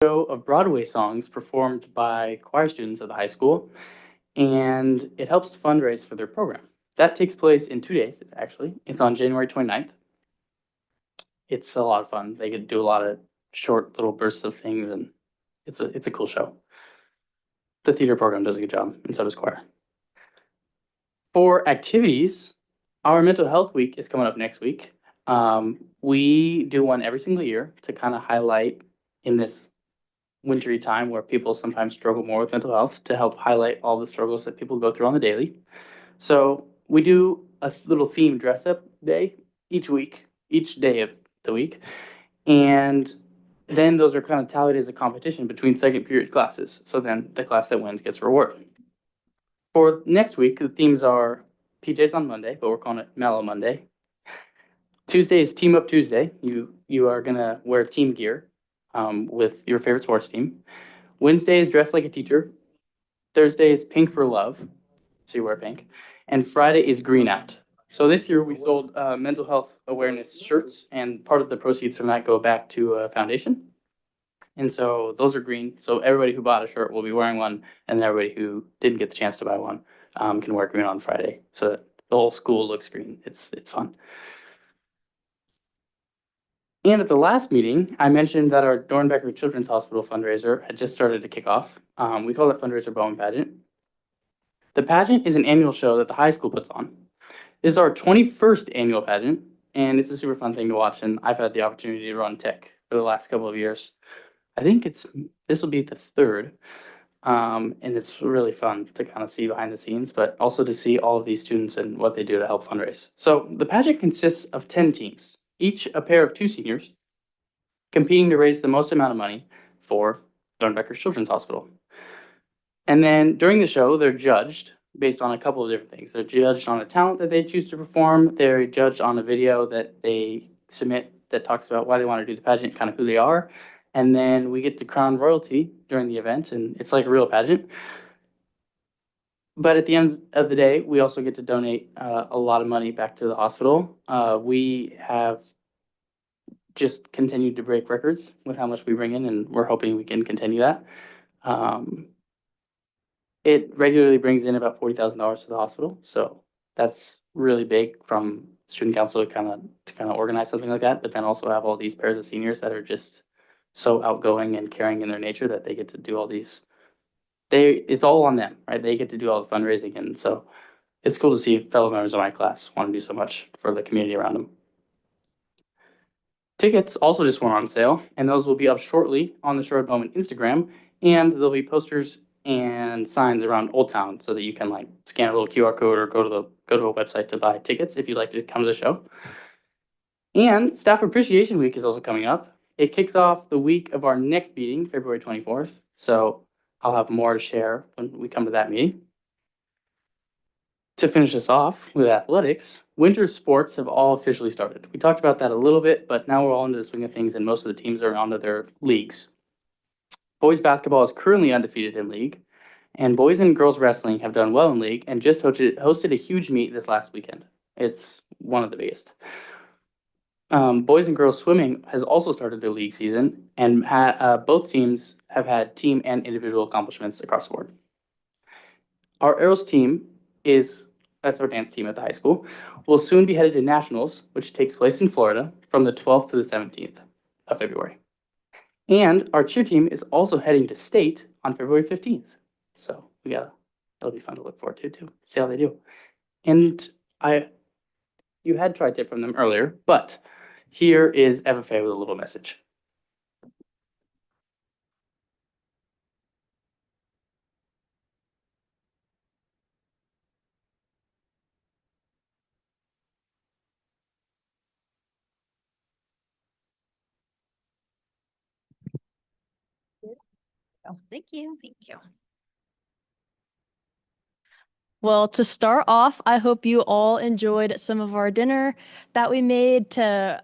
Show of Broadway songs performed by choir students of the high school, and it helps fundraise for their program. That takes place in 2 days, actually. It's on January 29th. It's a lot of fun. They get to do a lot of short little bursts of things, and it's a cool show. The theater program does a good job, and so does choir. For activities, our mental health week is coming up next week. We do one every single year to kind of highlight in this wintry time where people sometimes struggle more with mental health to help highlight all the struggles that people go through on the daily. So we do a little theme dress up day each week, each day of the week. And then those are kind of tallied as a competition between second period classes. So then the class that wins gets a reward. For next week, the themes are PJs on Monday, but we're calling it Mellow Monday. Tuesday is Team Up Tuesday. You are gonna wear team gear with your favorite sports team. Wednesday is Dress Like a Teacher. Thursday is Pink for Love, so you wear pink. And Friday is Green Out. So this year we sold mental health awareness shirts, and part of the proceeds from that go back to a foundation. And so those are green. So everybody who bought a shirt will be wearing one, and everybody who didn't get the chance to buy one can wear green on Friday, so that the whole school looks green. It's fun. And at the last meeting, I mentioned that our Dornbecker Children's Hospital fundraiser had just started to kick off. We call it Fundraiser Bowman Pageant. The pageant is an annual show that the high school puts on. This is our 21st annual pageant, and it's a super fun thing to watch, and I've had the opportunity to run tech for the last couple of years. I think this will be the third, and it's really fun to kind of see behind the scenes, but also to see all of these students and what they do to help fundraise. So the pageant consists of 10 teams, each a pair of 2 seniors, competing to raise the most amount of money for Dornbecker Children's Hospital. And then during the show, they're judged based on a couple of different things. They're judged on a talent that they choose to perform. They're judged on a video that they submit that talks about why they want to do the pageant, kind of who they are. And then we get to crown royalty during the event, and it's like a real pageant. But at the end of the day, we also get to donate a lot of money back to the hospital. We have just continued to break records with how much we bring in, and we're hoping we can continue that. It regularly brings in about $40,000 to the hospital, so that's really big from student council to kind of organize something like that. But then also have all these pairs of seniors that are just so outgoing and caring in their nature that they get to do all these. It's all on them, right? They get to do all the fundraising, and so it's cool to see fellow members of my class want to do so much for the community around them. Tickets also just went on sale, and those will be up shortly on the Sherwood Bowman Instagram, and there'll be posters and signs around Old Town so that you can like scan a little QR code or go to a website to buy tickets if you'd like to come to the show. And Staff Appreciation Week is also coming up. It kicks off the week of our next meeting, February 24th. So I'll have more to share when we come to that meeting. To finish us off with athletics, winter sports have all officially started. We talked about that a little bit, but now we're all into the swing of things and most of the teams are onto their leagues. Boys basketball is currently undefeated in league, and boys and girls wrestling have done well in league and just hosted a huge meet this last weekend. It's one of the biggest. Boys and girls swimming has also started their league season, and both teams have had team and individual accomplishments across the board. Our Arrows team that's our dance team at the high school, will soon be headed to nationals, which takes place in Florida from the 12th to the 17th of February. And our cheer team is also heading to state on February 15th. So that'll be fun to look forward to too, see how they do. And you had tried tip from them earlier, but here is FFA with a little message. Thank you. Thank you. Well, to start off, I hope you all enjoyed some of our dinner that we made to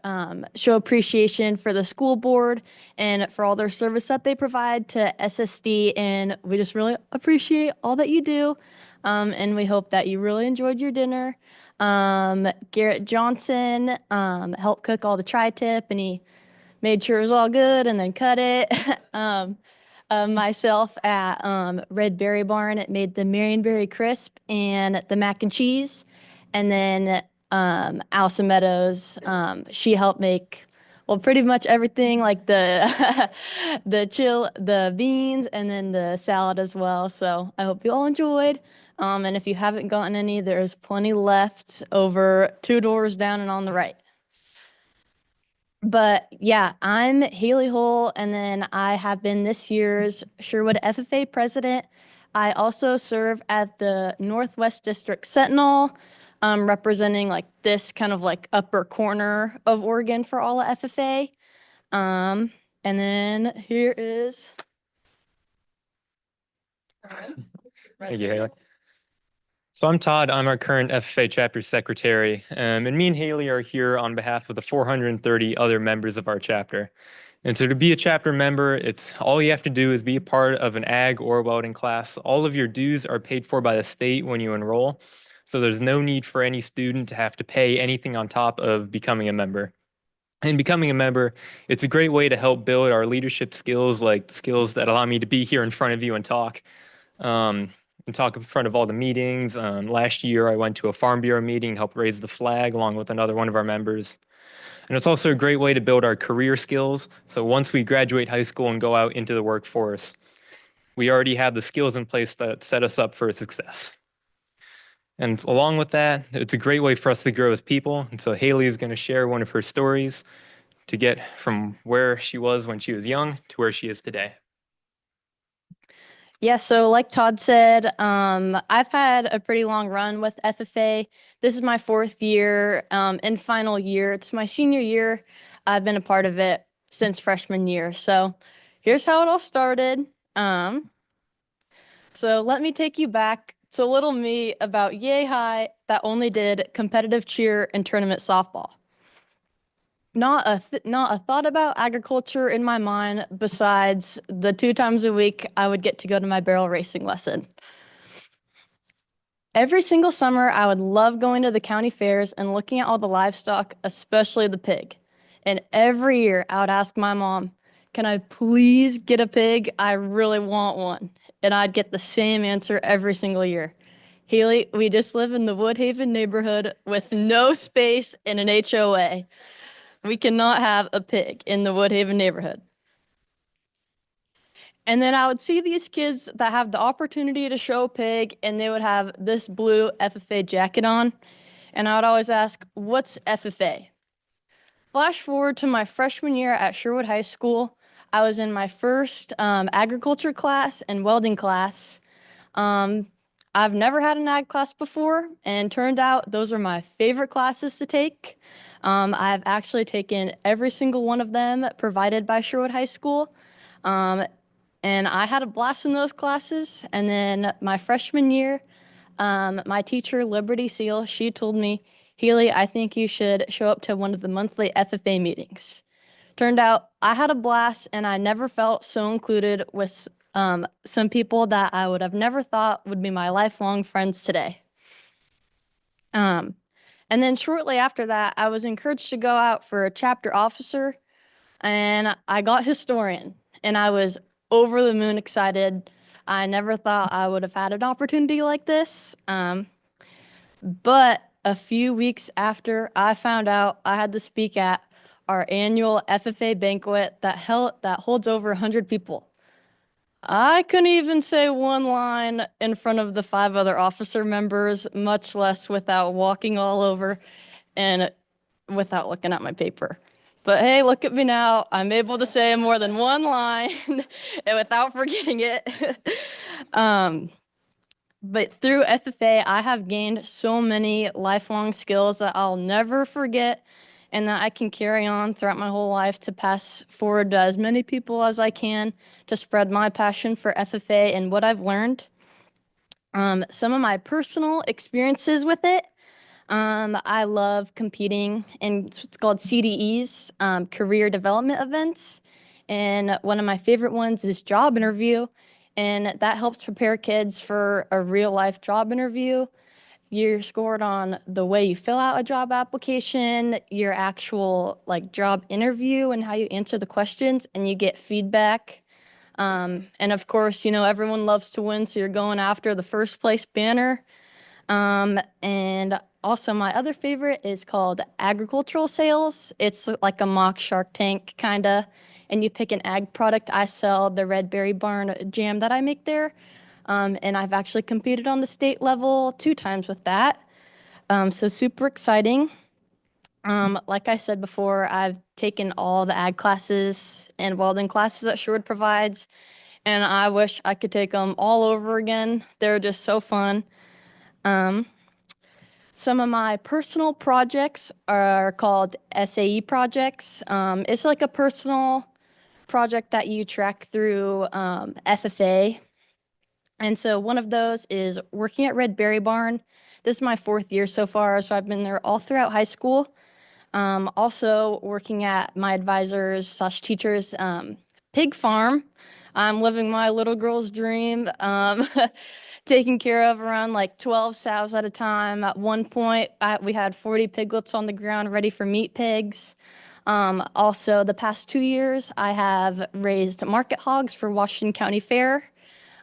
show appreciation for the school board and for all their service that they provide to SSD. And we just really appreciate all that you do. And we hope that you really enjoyed your dinner. Garrett Johnson helped cook all the tri-tip, and he made sure it was all good and then cut it. Myself at Red Berry Barn, it made the Marionberry Crisp and the mac and cheese. And then Allison Meadows, she helped make, well, pretty much everything, like the the beans, and then the salad as well. So I hope you all enjoyed. And if you haven't gotten any, there's plenty left over 2 doors down and on the right. But yeah, I'm Haley Hull, and then I have been this year's Sherwood FFA president. I also serve as the Northwest District Sentinel, representing like this kind of like upper corner of Oregon for all of FFA. And then here is. Thank you, Haley. So I'm Todd. I'm our current FFA chapter secretary, and me and Haley are here on behalf of the 430 other members of our chapter. And so to be a chapter member, it's all you have to do is be a part of an ag or welding class. All of your dues are paid for by the state when you enroll. So there's no need for any student to have to pay anything on top of becoming a member. And becoming a member, it's a great way to help build our leadership skills, like skills that allow me to be here in front of you and talk. And talk in front of all the meetings. Last year, I went to a Farm Bureau meeting, helped raise the flag along with another one of our members. And it's also a great way to build our career skills. So once we graduate high school and go out into the workforce, we already have the skills in place that set us up for success. And along with that, it's a great way for us to grow as people. And so Haley is going to share one of her stories to get from where she was when she was young to where she is today. Yeah, so like Todd said, I've had a pretty long run with FFA. This is my 4th year and final year. It's my senior year. I've been a part of it since freshman year. So here's how it all started. So let me take you back to little me about yay high that only did competitive cheer and tournament softball. Not a thought about agriculture in my mind besides the 2 times a week I would get to go to my barrel racing lesson. Every single summer, I would love going to the county fairs and looking at all the livestock, especially the pig. And every year I would ask my mom, "Can I please get a pig? I really want one." And I'd get the same answer every single year. "Haley, we just live in the Woodhaven neighborhood with no space in an HOA. We cannot have a pig in the Woodhaven neighborhood." And then I would see these kids that have the opportunity to show a pig, and they would have this blue FFA jacket on. And I would always ask, "What's FFA?" Flash forward to my freshman year at Sherwood High School. I was in my first agriculture class and welding class. I've never had an ag class before, and turned out those are my favorite classes to take. I've actually taken every single one of them provided by Sherwood High School. And I had a blast in those classes. And then my freshman year, my teacher, Liberty Seal, she told me, "Haley, I think you should show up to one of the monthly FFA meetings." Turned out I had a blast, and I never felt so included with some people that I would have never thought would be my lifelong friends today. And then shortly after that, I was encouraged to go out for a chapter officer, and I got historian, and I was over the moon excited. I never thought I would have had an opportunity like this. But a few weeks after, I found out I had to speak at our annual FFA banquet that holds over 100 people. I couldn't even say one line in front of the 5 other officer members, much less without walking all over and without looking at my paper. But hey, look at me now. I'm able to say more than one line and without forgetting it. But through FFA, I have gained so many lifelong skills that I'll never forget and that I can carry on throughout my whole life to pass forward to as many people as I can to spread my passion for FFA and what I've learned. Some of my personal experiences with it. I love competing in what's called CDEs, career development events. And one of my favorite ones is job interview. And that helps prepare kids for a real life job interview. you're scored on the way you fill out a job application, your actual like job interview and how you answer the questions, and you get feedback. And of course, everyone loves to win, so you're going after the first place banner. And also my other favorite is called agricultural sales. It's like a mock Shark Tank kinda, and you pick an ag product. I sell the Red Berry Barn jam that I make there. And I've actually competed on the state level 2 times with that. So super exciting. Like I said before, I've taken all the ag classes and welding classes that Sherwood provides, and I wish I could take them all over again. They're just so fun. Um, some of my personal projects are called SAE projects. It's like a personal project that you track through FFA. And so one of those is working at Red Berry Barn. This is my 4th year so far, so I've been there all throughout high school. Also working at my advisors / teachers pig farm. I'm living my little girl's dream. Taking care of around like 12 sows at a time. At one point, we had 40 piglets on the ground ready for meat pigs. Also, the past 2 years, I have raised market hogs for Washington County Fair.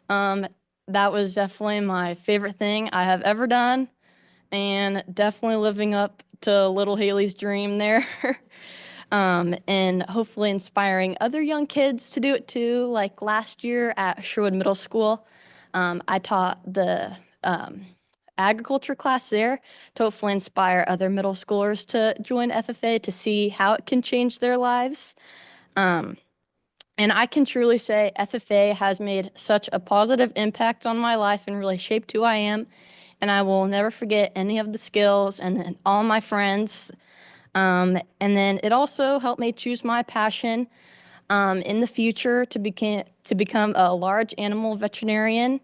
That was definitely my favorite thing I have ever done, and definitely living up to little Haley's dream there. And hopefully inspiring other young kids to do it too. Like last year at Sherwood Middle School, I taught the agriculture class there to hopefully inspire other middle schoolers to join FFA to see how it can change their lives. And I can truly say FFA has made such a positive impact on my life and really shaped who I am. And I will never forget any of the skills and all my friends. And then it also helped me choose my passion in the future to become a large animal veterinarian.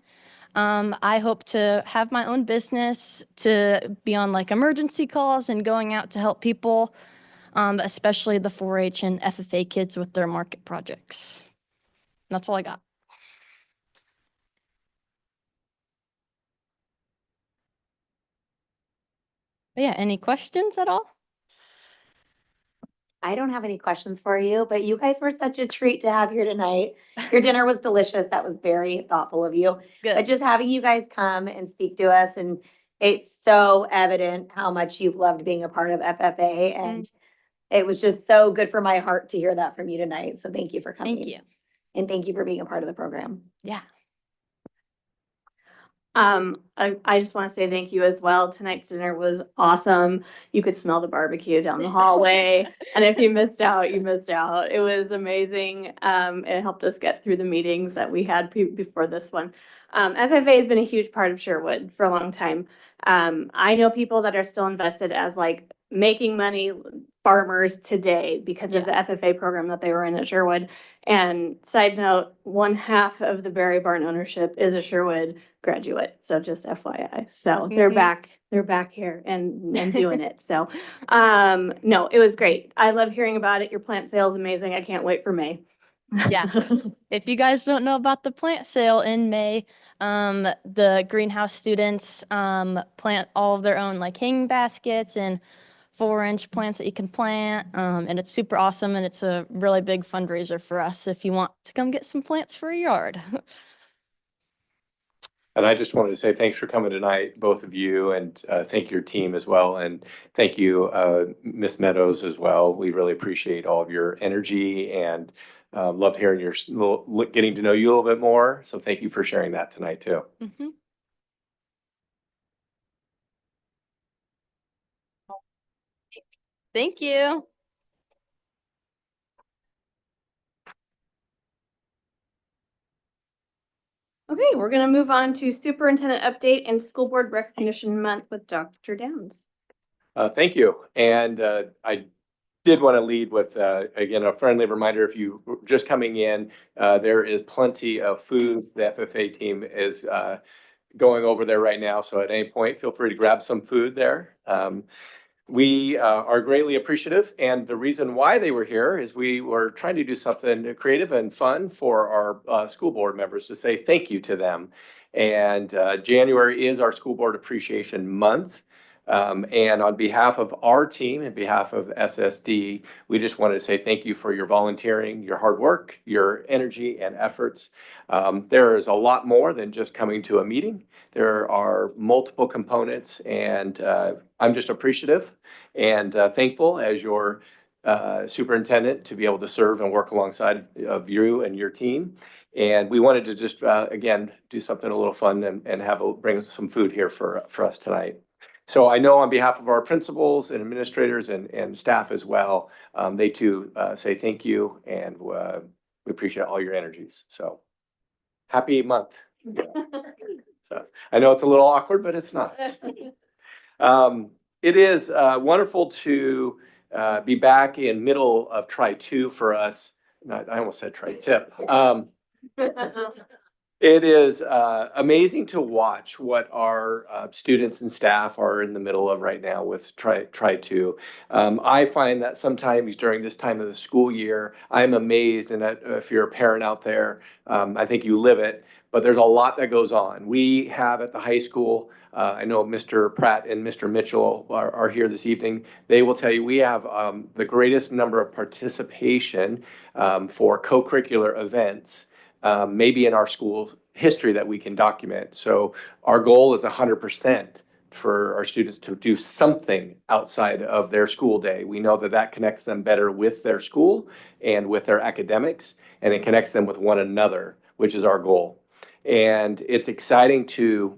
I hope to have my own business, to be on like emergency calls and going out to help people, especially the 4-H and FFA kids with their market projects. That's all I got. But yeah, any questions at all? I don't have any questions for you, but you guys were such a treat to have here tonight. Your dinner was delicious. That was very thoughtful of you. But Good. just having you guys come and speak to us, and it's so evident how much you've loved being a part of FFA, and it was just so good for my heart to hear that from you tonight. So thank you for coming. Thank you. And thank you for being a part of the program. Yeah. I just want to say thank you as well. Tonight's dinner was awesome. You could smell the barbecue down the hallway. And if you missed out, you missed out. It was amazing. It helped us get through the meetings that we had before this one. FFA has been a huge part of Sherwood for a long time. I know people that are still invested as like making money farmers today because of the FFA program that they were in at Sherwood. And side note, 1/2 of the Berry Barn ownership is a Sherwood graduate. So just FYI. So they're back here and doing it. So no, it was great. I love hearing about it. Your plant sale is amazing. I can't wait for May. Yeah. If you guys don't know about the plant sale in May, the greenhouse students plant all of their own like hanging baskets and 4-inch plants that you can plant. And it's super awesome, and it's a really big fundraiser for us if you want to come get some plants for your yard. And I just wanted to say thanks for coming tonight, both of you, and thank your team as well. And thank you, Ms. Meadows as well. We really appreciate all of your energy and love hearing getting to know you a little bit more. So thank you for sharing that tonight too. Mhm. Thank you. Okay, we're gonna move on to superintendent update and school board recognition month with Dr. Downs. Thank you. And I did want to lead with, again, a friendly reminder. If you were just coming in, there is plenty of food. The FFA team is going over there right now. So at any point, feel free to grab some food there. we are greatly appreciative, and the reason why they were here is we were trying to do something creative and fun for our school board members to say thank you to them. And January is our School Board Appreciation Month. And on behalf of our team and behalf of SSD, we just wanted to say thank you for your volunteering, your hard work, your energy and efforts. There is a lot more than just coming to a meeting. There are multiple components, and I'm just appreciative and thankful as your superintendent to be able to serve and work alongside of you and your team. And we wanted to just, again, do something a little fun and bring some food here for us tonight. So I know on behalf of our principals and administrators and staff as well, they too say thank you, and we appreciate all your energies. So happy month. So I know it's a little awkward, but it's not. It is wonderful to be back in middle of Tri-2 for us. I almost said Tri-Tip. It is amazing to watch what our students and staff are in the middle of right now with Tri-2. I find that sometimes during this time of the school year, I'm amazed, and if you're a parent out there, I think you live it, but there's a lot that goes on. We have at the high school, I know Mr. Pratt and Mr. Mitchell are here this evening. They will tell you we have the greatest number of participation for co-curricular events maybe in our school history that we can document. So our goal is 100% for our students to do something outside of their school day. We know that that connects them better with their school and with their academics, and it connects them with one another, which is our goal. And it's exciting to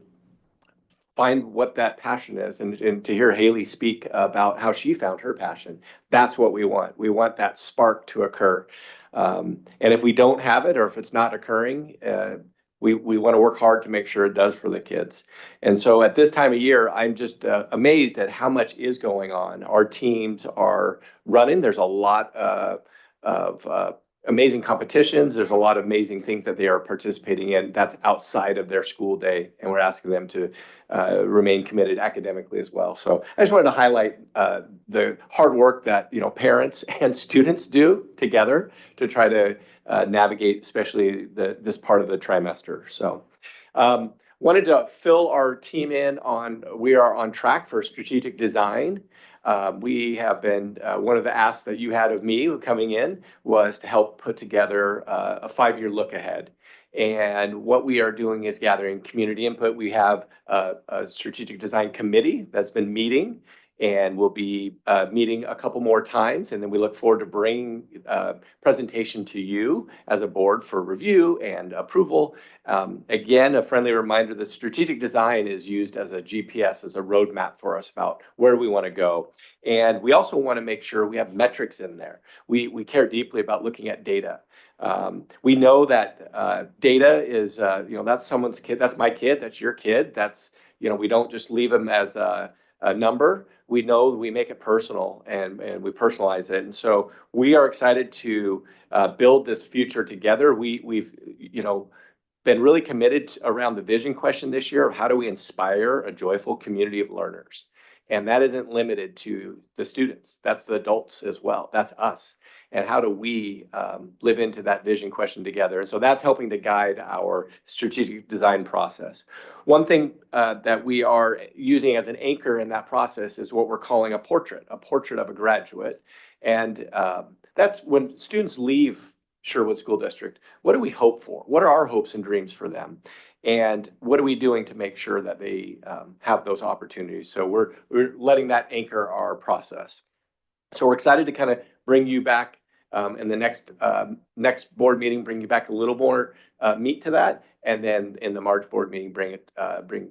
find what that passion is and to hear Haley speak about how she found her passion. That's what we want. We want that spark to occur. And if we don't have it, or if it's not occurring, we want to work hard to make sure it does for the kids. And so at this time of year, I'm just amazed at how much is going on. Our teams are running. There's a lot of amazing competitions. There's a lot of amazing things that they are participating in that's outside of their school day. And we're asking them to remain committed academically as well. So I just wanted to highlight the hard work that, parents and students do together to try to navigate, especially this part of the trimester. So wanted to fill our team in on, we are on track for strategic design. We have been, one of the asks that you had of me coming in was to help put together a 5-year look ahead. And what we are doing is gathering community input. We have a strategic design committee that's been meeting, and we'll be meeting a couple more times. And then we look forward to bringing presentation to you as a board for review and approval. Again, a friendly reminder, the strategic design is used as a GPS, as a roadmap for us about where we want to go. And we also want to make sure we have metrics in there. We care deeply about looking at data. We know that data is, that's someone's kid, that's my kid, that's your kid. That's, we don't just leave them as a number. We know we make it personal and we personalize it. And so we are excited to build this future together. We've been really committed around the vision question this year of how do we inspire a joyful community of learners? And that isn't limited to the students. That's the adults as well. That's us. And how do we live into that vision question together? And so that's helping to guide our strategic design process. One thing that we are using as an anchor in that process is what we're calling a portrait of a graduate. And that's when students leave Sherwood School District. What do we hope for? What are our hopes and dreams for them? And what are we doing to make sure that they have those opportunities? So we're letting that anchor our process. So we're excited to kind of bring you back in the next board meeting, bring you back a little more meat to that. And then in the March board meeting, bring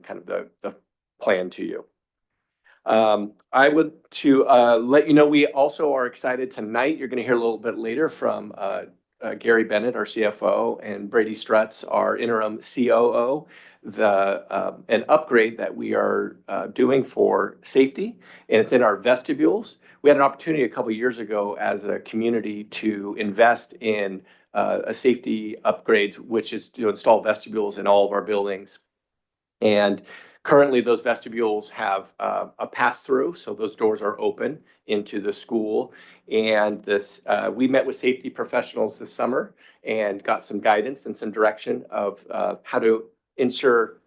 kind of the plan to you. I would let you know, we also are excited tonight. You're going to hear a little bit later from Gary Bennett, our CFO, and Brady Strutz, our interim COO, an upgrade that we are doing for safety, and it's in our vestibules. We had an opportunity a couple of years ago as a community to invest in a safety upgrade, which is to install vestibules in all of our buildings. And Currently, those vestibules have a pass-through, so those doors are open into the school. And we met with safety professionals this summer and got some guidance and some direction of how to ensure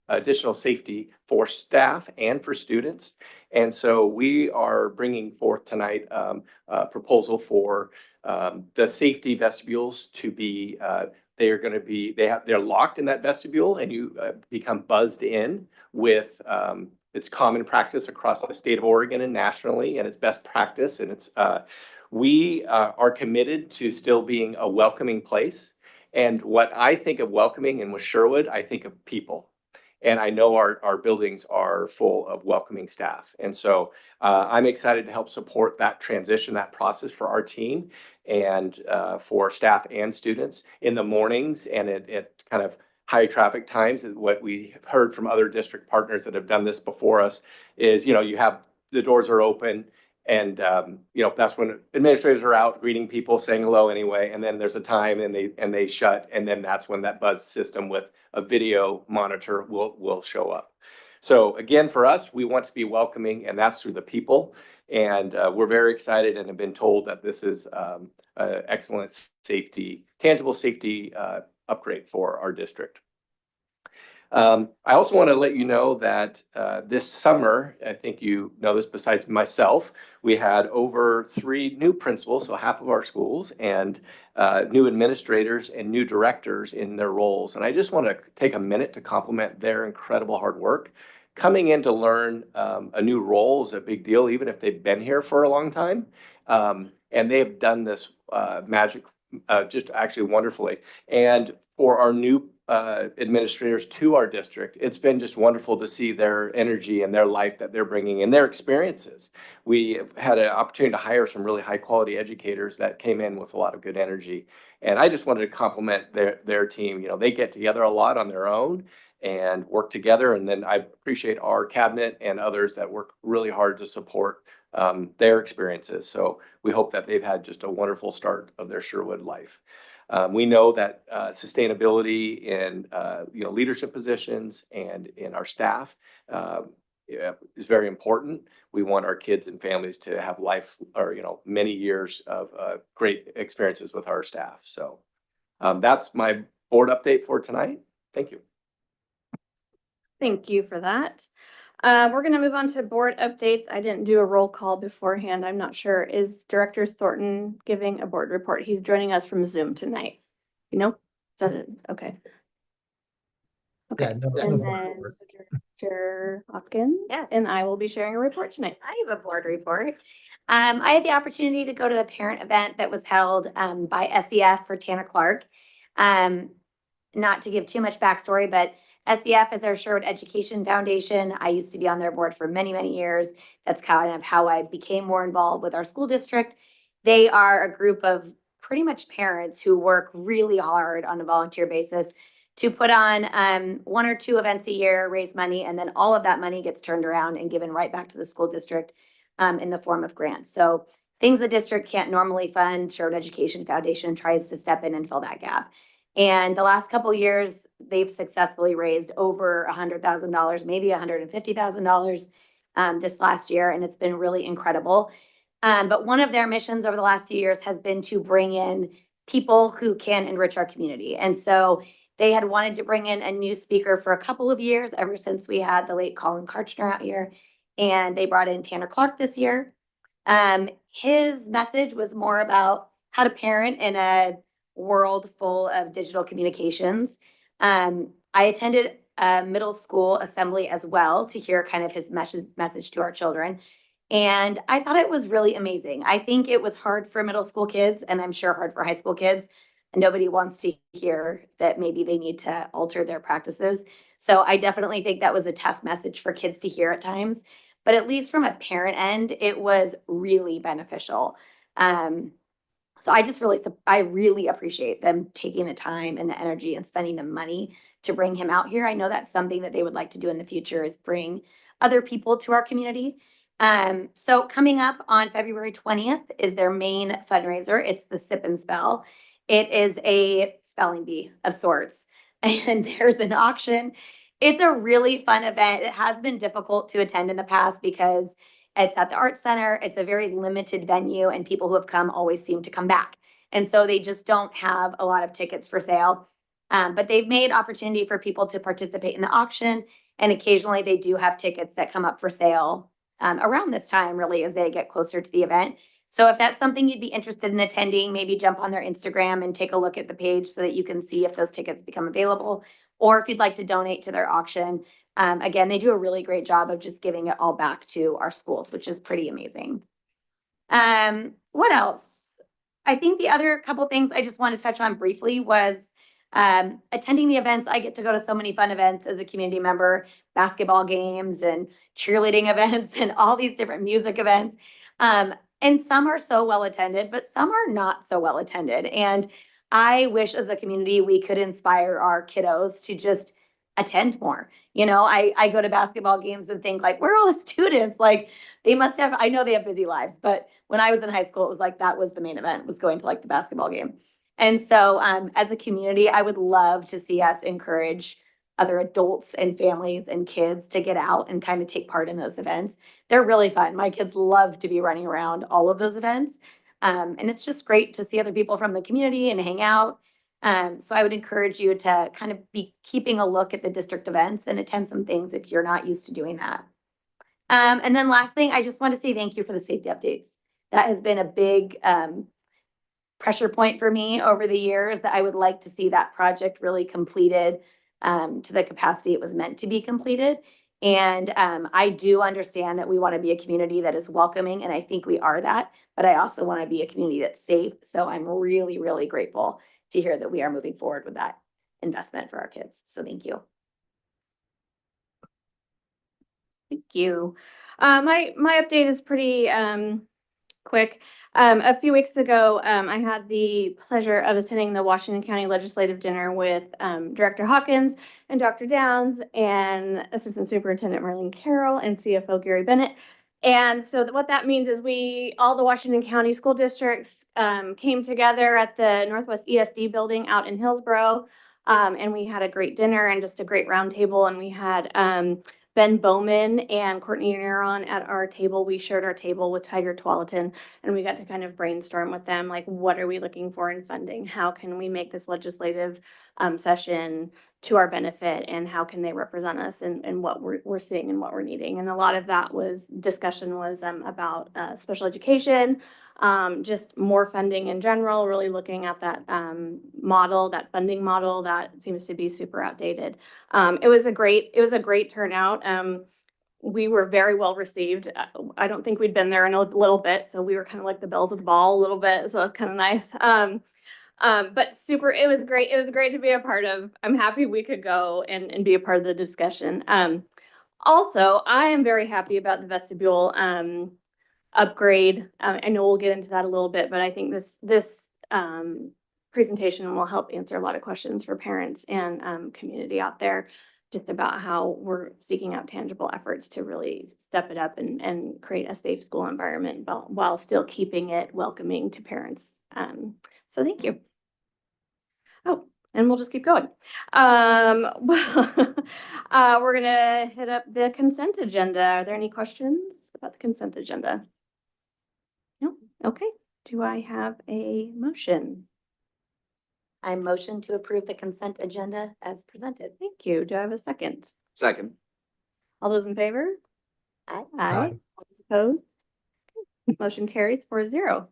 additional safety for staff and for students. And so we are bringing forth tonight a proposal for the safety vestibules to be, they're locked in that vestibule, and you become buzzed in with, it's common practice across the state of Oregon and nationally, and it's best practice. And we are committed to still being a welcoming place. And what I think of welcoming, and with Sherwood, I think of people. And I know our buildings are full of welcoming staff. And so I'm excited to help support that transition, that process for our team and for staff and students in the mornings and at kind of high traffic times. What we heard from other district partners that have done this before us is, you have the doors are open. And, that's when administrators are out greeting people, saying hello anyway. And then there's a time and they shut. And then that's when that buzz system with a video monitor will show up. So again, for us, we want to be welcoming, and that's through the people. And we're very excited and have been told that this is an excellent tangible safety upgrade for our district. I also want to let you know that this summer, I think you know this besides myself, we had over 3 new principals, so half of our schools, and new administrators and new directors in their roles. And I just want to take a minute to compliment their incredible hard work. Coming in to learn a new role is a big deal, even if they've been here for a long time. And they have done this magic, just actually wonderfully. And for our new administrators to our district, it's been just wonderful to see their energy and their life that they're bringing and their experiences. We had an opportunity to hire some really high quality educators that came in with a lot of good energy. And I just wanted to compliment their team. They get together a lot on their own and work together. And then I appreciate our cabinet and others that work really hard to support their experiences. So we hope that they've had just a wonderful start of their Sherwood life. We know that sustainability in leadership positions and in our staff is very important. We want our kids and families to have many years of great experiences with our staff. So that's my board update for tonight. Thank you. Thank you for that. We're going to move on to board updates. I didn't do a roll call beforehand. I'm not sure. Is Director Thornton giving a board report? He's joining us from Zoom tonight. Is that it? Okay. Okay. Yeah, no And board then report. Director Hopkins. Yes. And I will be sharing a report tonight. I have a board report. I had the opportunity to go to the parent event that was held by SEF for Tanner Clark. Not to give too much backstory, but SEF is our Sherwood Education Foundation. I used to be on their board for many, many years. That's kind of how I became more involved with our school district. They are a group of pretty much parents who work really hard on a volunteer basis to put on 1 or 2 events a year, raise money, and then all of that money gets turned around and given right back to the school district in the form of grants. So things the district can't normally fund, Sherwood Education Foundation tries to step in and fill that gap. And the last couple of years, they've successfully raised over $100,000, maybe $150,000 this last year, and it's been really incredible. But one of their missions over the last few years has been to bring in people who can enrich our community. And so they had wanted to bring in a new speaker for a couple of years, ever since we had the late Colin Karchner out here. And they brought in Tanner Clark this year. His message was more about how to parent in a world full of digital communications. I attended a middle school assembly as well to hear kind of his message to our children. And I thought it was really amazing. I think it was hard for middle school kids, and I'm sure hard for high school kids. And nobody wants to hear that maybe they need to alter their practices. So I definitely think that was a tough message for kids to hear at times. But at least from a parent end, it was really beneficial. So I really appreciate them taking the time and the energy and spending the money to bring him out here. I know that's something that they would like to do in the future, is bring other people to our community. So coming up on February 20th is their main fundraiser. It's the Sip and Spell. It is a spelling bee of sorts. And there's an auction It's a really fun event. It has been difficult to attend in the past because it's at the Art Center. It's a very limited venue, and people who have come always seem to come back. And so they just don't have a lot of tickets for sale. But they've made opportunity for people to participate in the auction, and occasionally they do have tickets that come up for sale around this time, really, as they get closer to the event. So if that's something you'd be interested in attending, maybe jump on their Instagram and take a look at the page so that you can see if those tickets become available. Or if you'd like to donate to their auction, again, they do a really great job of just giving it all back to our schools, which is pretty amazing. What else? I think the other couple things I just want to touch on briefly was attending the events. I get to go to so many fun events as a community member, basketball games and cheerleading events and all these different music events. And some are so well attended, but some are not so well attended. And I wish as a community we could inspire our kiddos to just attend more. You know, I go to basketball games and think like, where are all the students? Like they must have, I know they have busy lives, but when I was in high school, it was like, that was the main event, was going to like the basketball game. And so as a community, I would love to see us encourage other adults and families and kids to get out and kind of take part in those events. They're really fun. My kids love to be running around all of those events. And it's just great to see other people from the community and hang out. So I would encourage you to kind of be keeping a look at the district events and attend some things if you're not used to doing that. And then last thing, I just want to say thank you for the safety updates. That has been a big pressure point for me over the years, that I would like to see that project really completed to the capacity it was meant to be completed. And I do understand that we want to be a community that is welcoming, and I think we are that, but I also want to be a community that's safe. So I'm really, really grateful to hear that we are moving forward with that investment for our kids. So thank you. Thank you. My update is pretty quick. A few weeks ago, I had the pleasure of attending the Washington County Legislative Dinner with Director Hawkins and Dr. Downs and Assistant Superintendent Marlene Carroll and CFO Gary Bennett. And so what that means is all the Washington County school districts came together at the Northwest ESD building out in Hillsborough. And we had a great dinner and just a great roundtable. And we had Ben Bowman and Courtney Neron at our table. We shared our table with Tiger Tualatin, and we got to kind of brainstorm with them, like, what are we looking for in funding? How can we make this legislative session to our benefit, and how can they represent us in what we're seeing and what we're needing? And a lot of that discussion was about special education, just more funding in general, really looking at that that funding model that seems to be super outdated. It was a great turnout. We were very well received. I don't think we'd been there in a little bit, so we were kind of like the bells of the ball a little bit. So it was kind of nice. But it was great. It was great to be a part of. I'm happy we could go and be a part of the discussion. Also, I am very happy about the vestibule upgrade. I know we'll get into that a little bit, but I think this presentation will help answer a lot of questions for parents and community out there, just about how we're seeking out tangible efforts to really step it up and create a safe school environment while still keeping it welcoming to parents. So thank you. Oh, and we'll just keep going. We're gonna hit up the consent agenda. Are there any questions about the consent agenda? No? Okay. Do I have a motion? I motion to approve the consent agenda as presented. Thank you. Do I have a second? Second. All those in favor? Aye. Aye. All those opposed? Okay. Motion carries 4-0.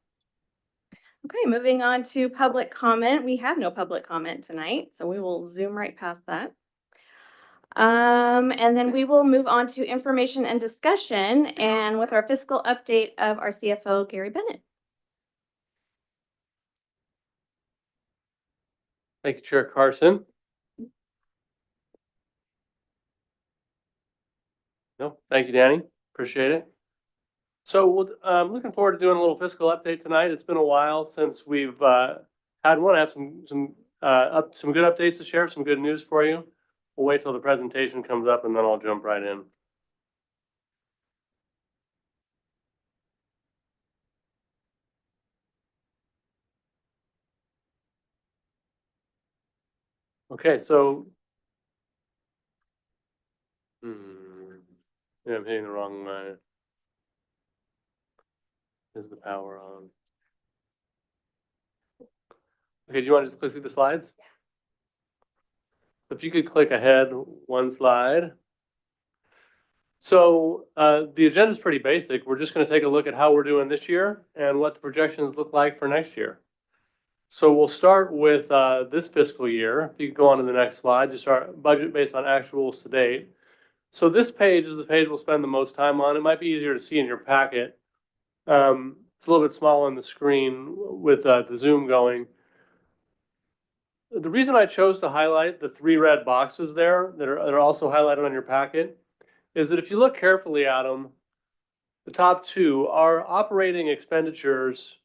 Okay, moving on to public comment. We have no public comment tonight, so we will zoom right past that. And then we will move on to information and discussion, and with our fiscal update of our CFO, Gary Bennett. Thank you, Chair Carson. No, thank you, Danny. Appreciate it. So looking forward to doing a little fiscal update tonight. It's been a while since we've had one. I have some good updates to share, some good news for you. We'll wait till the presentation comes up and then I'll jump right in. Okay, so Yeah, I'm hitting the wrong line. Is the power on? Okay, do you want to just click through the slides? If you could click ahead one slide. So the agenda is pretty basic. We're just going to take a look at how we're doing this year and what the projections look like for next year. So we'll start with this fiscal year. If you could go on to the next slide, just our budget based on actuals to date. So this page is the page we'll spend the most time on. It might be easier to see in your packet. It's a little bit small on the screen with the Zoom going. The reason I chose to highlight the 3 red boxes there that are also highlighted on your packet is that if you look carefully at them, the top 2, our operating expenditures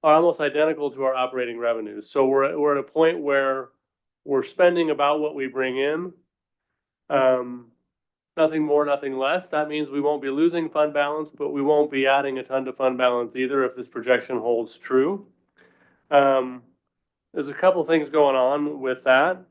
are almost identical to our operating revenues. So we're at a point where we're spending about what we bring in. Nothing more, nothing less. That means we won't be losing fund balance, but we won't be adding a ton to fund balance either if this projection holds true. There's a couple things going on with that.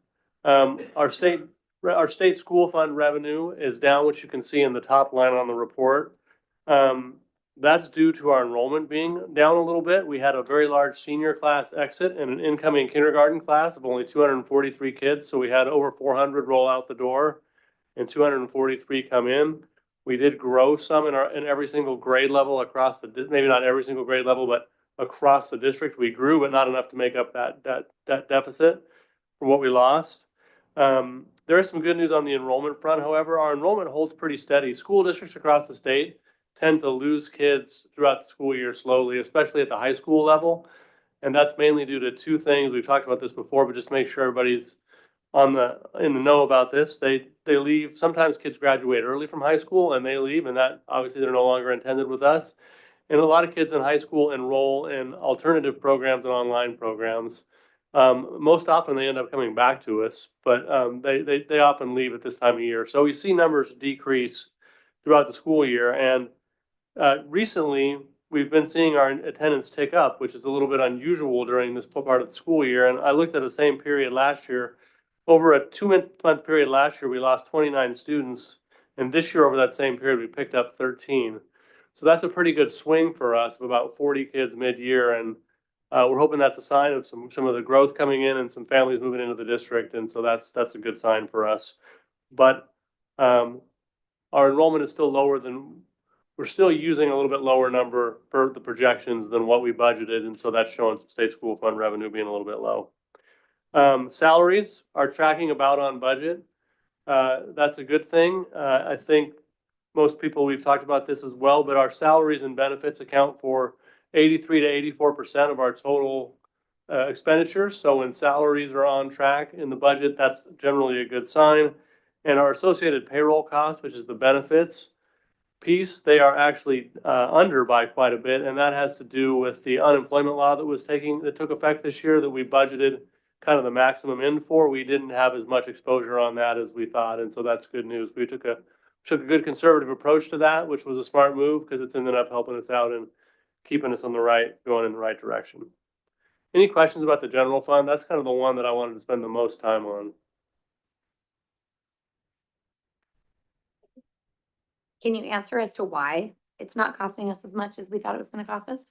Our state school fund revenue is down, which you can see in the top line on the report. That's due to our enrollment being down a little bit. We had a very large senior class exit and an incoming kindergarten class of only 243 kids. So we had over 400 roll out the door and 243 come in. We did grow some in every single grade level across maybe not every single grade level, but across the district we grew, but not enough to make up that deficit from what we lost. There is some good news on the enrollment front. However, our enrollment holds pretty steady. School districts across the state tend to lose kids throughout the school year slowly, especially at the high school level. And that's mainly due to 2 things. We've talked about this before, but just to make sure everybody's in the know about this. They leave. Sometimes kids graduate early from high school and they leave, and that obviously they're no longer intended with us. And a lot of kids in high school enroll in alternative programs and online programs. Most often they end up coming back to us, but they often leave at this time of year. So we see numbers decrease throughout the school year. And recently we've been seeing our attendance tick up, which is a little bit unusual during this part of the school year. And I looked at the same period last year. Over a 2-month period last year, we lost 29 students. And this year over that same period, we picked up 13. So that's a pretty good swing for us of about 40 kids mid-year. And we're hoping that's a sign of some of the growth coming in and some families moving into the district. And so that's a good sign for us. But our enrollment is still lower than, we're still using a little bit lower number per the projections than what we budgeted. And so that's showing some state school fund revenue being a little bit low. Salaries are tracking about on budget. That's a good thing. I think most people, we've talked about this as well, but our salaries and benefits account for 83 to 84% of our total expenditures. So when salaries are on track in the budget, that's generally a good sign. And our associated payroll costs, which is the benefits piece, they are actually under by quite a bit. And that has to do with the unemployment law that took effect this year that we budgeted kind of the maximum in for. We didn't have as much exposure on that as we thought. And so that's good news. We took a good conservative approach to that, which was a smart move because it's ended up helping us out and keeping us going in the right direction. Any questions about the general fund? That's kind of the one that I wanted to spend the most time on. Can you answer as to why it's not costing us as much as we thought it was going to cost us?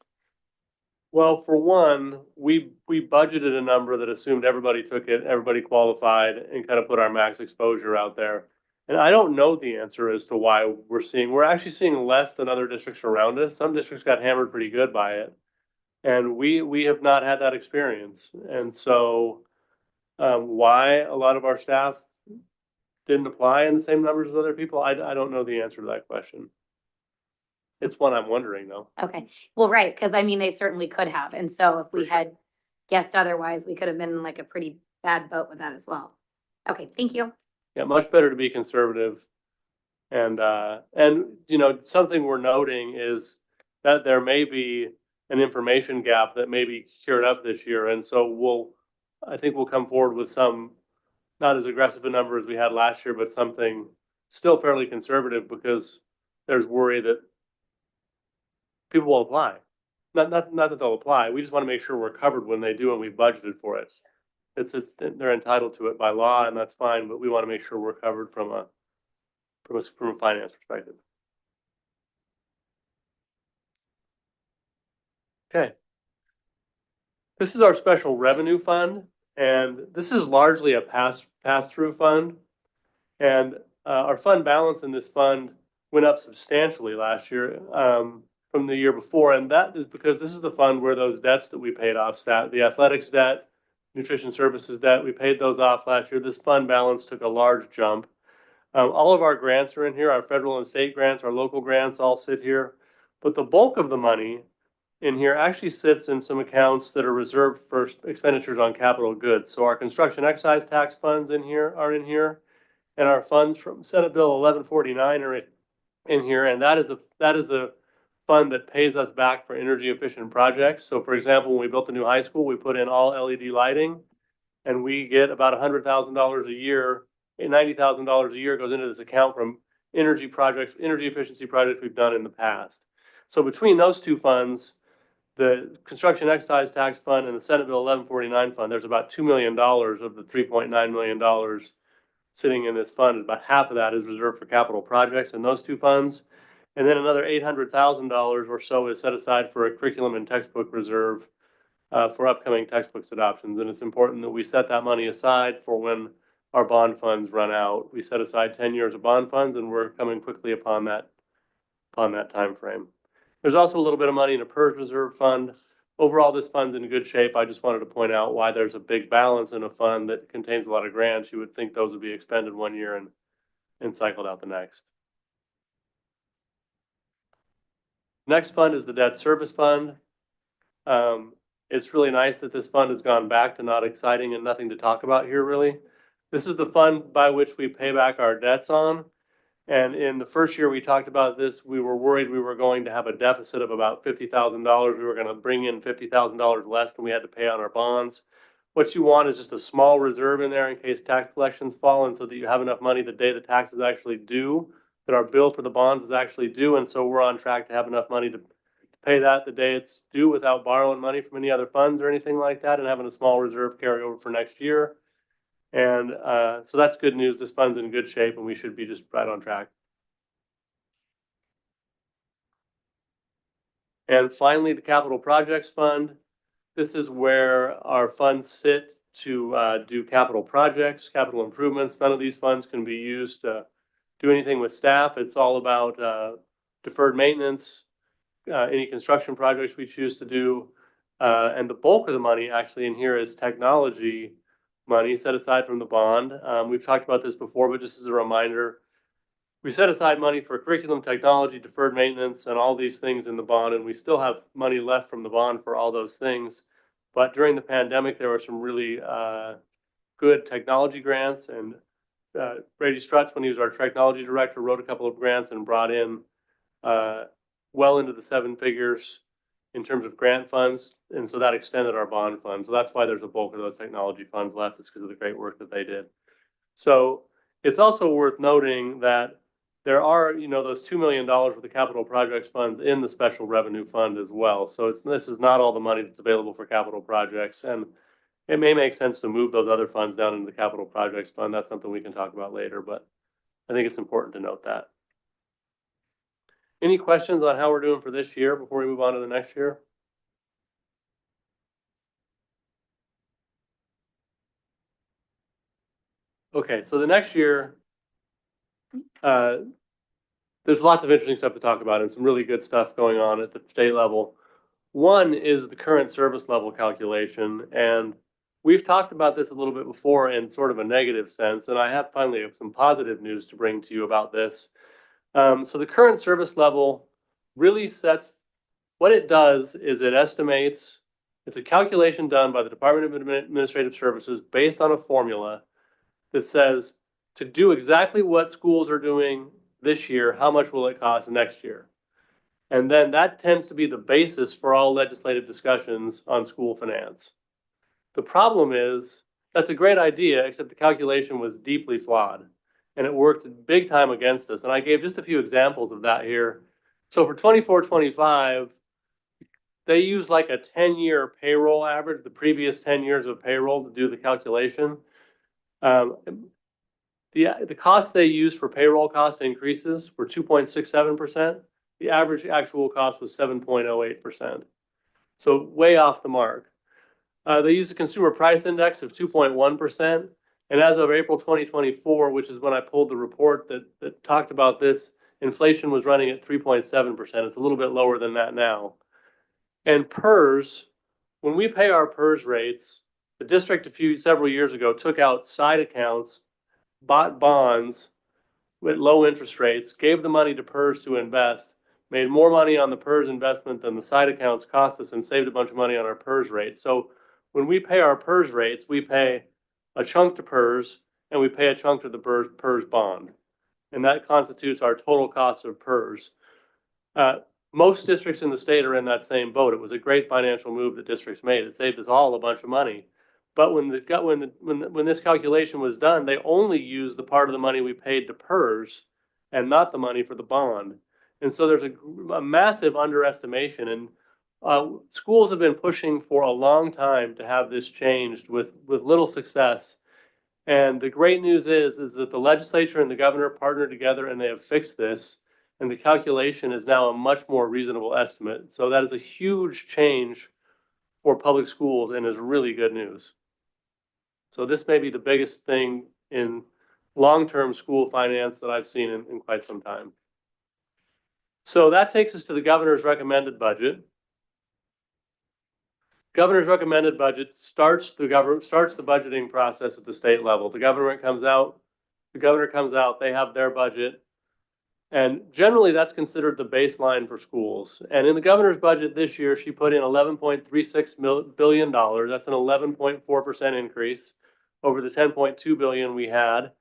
Well, for one, we budgeted a number that assumed everybody took it, everybody qualified, and kind of put our max exposure out there. And I don't know the answer as to why we're actually seeing less than other districts around us. Some districts got hammered pretty good by it. And we have not had that experience. And so why a lot of our staff didn't apply in the same numbers as other people, I don't know the answer to that question. It's one I'm wondering though. Okay, well, right, because I mean, they certainly could have. And so if we had guessed otherwise, we could have been in like a pretty bad boat with that as well. Okay, thank you. Yeah, much better to be conservative. And something we're noting is that there may be an information gap that may be cured up this year. And so I think we'll come forward with some, not as aggressive a number as we had last year, but something still fairly conservative because there's worry that people will apply. Not that they'll apply. We just want to make sure we're covered when they do and we've budgeted for it. They're entitled to it by law and that's fine, but we want to make sure we're covered from a from a finance perspective. Okay. This is our special revenue fund, and this is largely a pass-through fund. And our fund balance in this fund went up substantially last year from the year before, and that is because this is the fund where those debts that we paid off sat. The athletics debt, nutrition services debt, we paid those off last year. This fund balance took a large jump. All of our grants are in here, our federal and state grants, our local grants all sit here. But the bulk of the money in here actually sits in some accounts that are reserved for expenditures on capital goods. So our construction excise tax funds in here are in here, and our funds from Senate Bill 1149 are in here, and that is a fund that pays us back for energy efficient projects. So for example, when we built the new high school, we put in all LED lighting, and we get about $100,000 a year, $90,000 a year goes into this account from energy efficiency projects we've done in the past. So between those two funds, the construction excise tax fund and the Senate Bill 1149 fund, there's about $2 million of the $3.9 million sitting in this fund. About half of that is reserved for capital projects in those two funds. And then another $800,000 or so is set aside for a curriculum and textbook reserve for upcoming textbooks adoptions. And it's important that we set that money aside for when our bond funds run out. We set aside 10 years of bond funds, and we're coming quickly upon that time frame. There's also a little bit of money in a PERS reserve fund. Overall, this fund's in good shape. I just wanted to point out why there's a big balance in a fund that contains a lot of grants. You would think those would be expended one year and cycled out the next. Next fund is the debt service fund. It's really nice that this fund has gone back to not exciting and nothing to talk about here, really. This is the fund by which we pay back our debts on. And in the first year we talked about this, we were worried we were going to have a deficit of about $50,000. We were going to bring in $50,000 less than we had to pay on our bonds. What you want is just a small reserve in there in case tax collections fall, and so that you have enough money the day the tax is actually due, that our bill for the bonds is actually due. And so we're on track to have enough money to pay that the day it's due without borrowing money from any other funds or anything like that, and having a small reserve carry over for next year. And so that's good news. This fund's in good shape, and we should be just right on track. And finally, the Capital Projects Fund. This is where our funds sit to do capital projects, capital improvements. None of these funds can be used to do anything with staff. It's all about deferred maintenance, any construction projects we choose to do. And the bulk of the money actually in here is technology money set aside from the bond. We've talked about this before, but just as a reminder, we set aside money for curriculum, technology, deferred maintenance, and all these things in the bond, and we still have money left from the bond for all those things. But during the pandemic, there were some really good technology grants, and Brady Strutz, when he was our technology director, wrote a couple of grants and brought in well into the seven figures in terms of grant funds, and so that extended our bond fund. So that's why there's a bulk of those technology funds left. It's because of the great work that they did. So it's also worth noting that there are, those $2 million for the capital projects funds in the special revenue fund as well. So this is not all the money that's available for capital projects, and it may make sense to move those other funds down into the capital projects fund. That's something we can talk about later, but I think it's important to note that. Any questions on how we're doing for this year before we move on to the next year? Okay, so the next year, there's lots of interesting stuff to talk about and some really good stuff going on at the state level. One is the current service level calculation, and we've talked about this a little bit before in sort of a negative sense, and I have finally some positive news to bring to you about this. So the current service level really what it does is it estimates, it's a calculation done by the Department of Administrative Services based on a formula that says to do exactly what schools are doing this year, how much will it cost next year? And then that tends to be the basis for all legislative discussions on school finance. The problem is that's a great idea, except the calculation was deeply flawed. And it worked big time against us. And I gave just a few examples of that here. So for 24-25, they use like a 10-year payroll average, the previous 10 years of payroll to do the calculation. The costs they used for payroll cost increases were 2.67%. The average actual cost was 7.08%. So way off the mark. They used a consumer price index of 2.1%. And as of April 2024, which is when I pulled the report that talked about this, inflation was running at 3.7%. It's a little bit lower than that now. And PERS, when we pay our PERS rates, the district several years ago took out side accounts, bought bonds with low interest rates, gave the money to PERS to invest, made more money on the PERS investment than the side accounts cost us, and saved a bunch of money on our PERS rate. So when we pay our PERS rates, we pay a chunk to PERS and we pay a chunk to the PERS bond. And that constitutes our total cost of PERS. Most districts in the state are in that same boat. It was a great financial move that districts made. It saved us all a bunch of money. But when this calculation was done, they only used the part of the money we paid to PERS and not the money for the bond. And so there's a massive underestimation. And schools have been pushing for a long time to have this changed with little success. And the great news is that the legislature and the governor partnered together and they have fixed this. And the calculation is now a much more reasonable estimate. So that is a huge change for public schools and is really good news. So this may be the biggest thing in long-term school finance that I've seen in quite some time. So that takes us to the governor's recommended budget. Governor's recommended budget starts the budgeting process at the state level. The governor comes out, they have their budget. And generally that's considered the baseline for schools. And in the governor's budget this year, she put in $11.36 billion. That's an 11.4% increase over the 10.2 billion we had.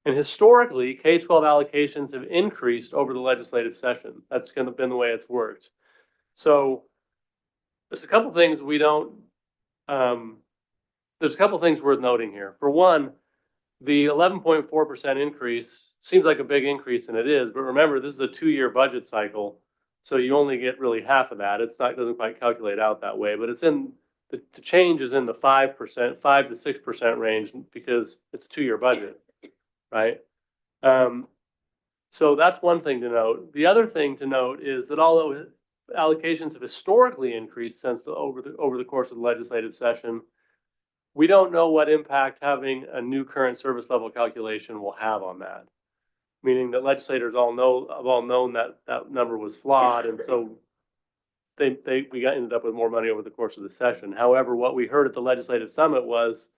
And historically, K-12 allocations have increased over the legislative session. That's kind of been the way it's worked. So there's a couple things there's a couple things worth noting here. For one, the 11.4% increase seems like a big increase, and it is, but remember, this is a 2-year budget cycle, so you only get really half of that. Doesn't quite calculate out that way, but it's in the change is in the 5%, 5 to 6% range because it's a 2-year budget, right? So that's one thing to note. The other thing to note is that although allocations have historically increased since over the course of the legislative session, we don't know what impact having a new current service level calculation will have on that. Meaning that legislators have all known that that number was flawed, and so we ended up with more money over the course of the session. However, what we heard at the legislative summit was,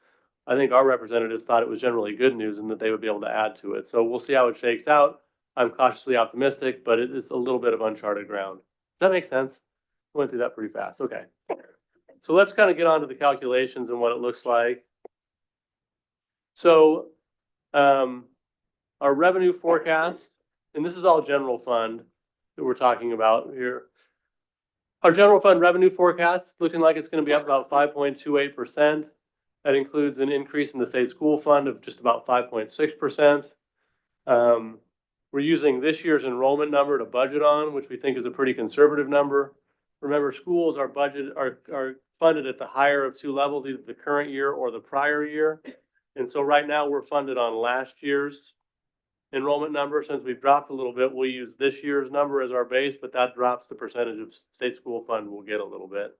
I think our representatives thought it was generally good news and that they would be able to add to it. So we'll see how it shakes out. I'm cautiously optimistic, but it's a little bit of uncharted ground. Does that make sense? I went through that pretty fast. Okay. So let's kind of get on to the calculations and what it looks like. So our revenue forecast, and this is all general fund that we're talking about here. Our general fund revenue forecast looking like it's going to be up about 5.28%. That includes an increase in the state school fund of just about 5.6%. We're using this year's enrollment number to budget on, which we think is a pretty conservative number. Remember, schools are funded at the higher of 2 levels, either the current year or the prior year. And so right now we're funded on last year's enrollment number. Since we've dropped a little bit, we'll use this year's number as our base, but that drops the percentage of state school fund we'll get a little bit.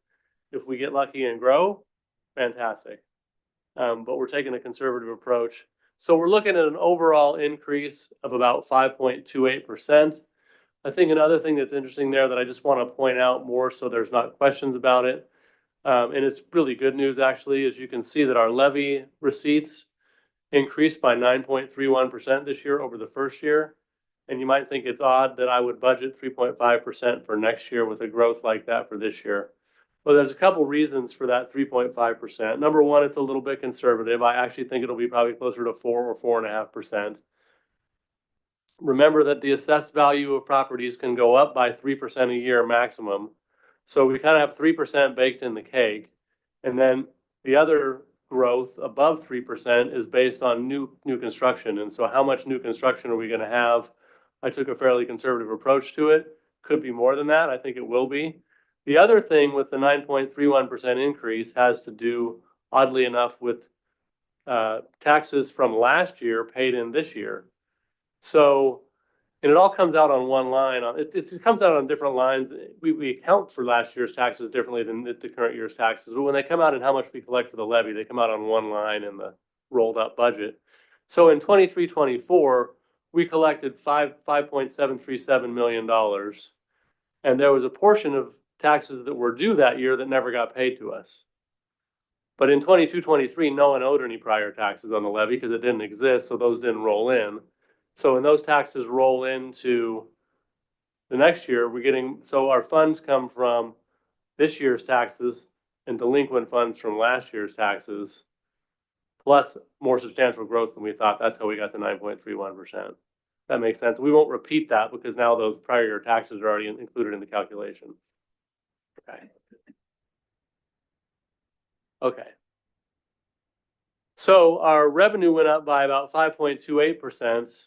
If we get lucky and grow, fantastic. But we're taking a conservative approach. So we're looking at an overall increase of about 5.28%. I think another thing that's interesting there that I just want to point out more so there's not questions about it, and it's really good news actually, is you can see that our levy receipts increased by 9.31% this year over the first year. And you might think it's odd that I would budget 3.5% for next year with a growth like that for this year. Well, there's a couple reasons for that 3.5%. Number one, it's a little bit conservative. I actually think it'll be probably closer to 4 or 4.5%. Remember that the assessed value of properties can go up by 3% a year maximum. So we kind of have 3% baked in the cake. And then the other growth above 3% is based on new construction. And so how much new construction are we going to have? I took a fairly conservative approach to it. Could be more than that. I think it will be. The other thing with the 9.31% increase has to do, oddly enough, with taxes from last year paid in this year. So, and it all comes out on one line. It comes out on different lines. We account for last year's taxes differently than the current year's taxes. But when they come out and how much we collect for the levy, they come out on one line in the rolled up budget. So in 23-24, we collected $5.737 million. And there was a portion of taxes that were due that year that never got paid to us. But in 22-23, no one owed any prior taxes on the levy because it didn't exist, so those didn't roll in. So when those taxes roll into the next year, so our funds come from this year's taxes and delinquent funds from last year's taxes, plus more substantial growth than we thought. That's how we got the 9.31%. That makes sense. We won't repeat that because now those prior year taxes are already included in the calculation. Okay. So our revenue went up by about 5.28%.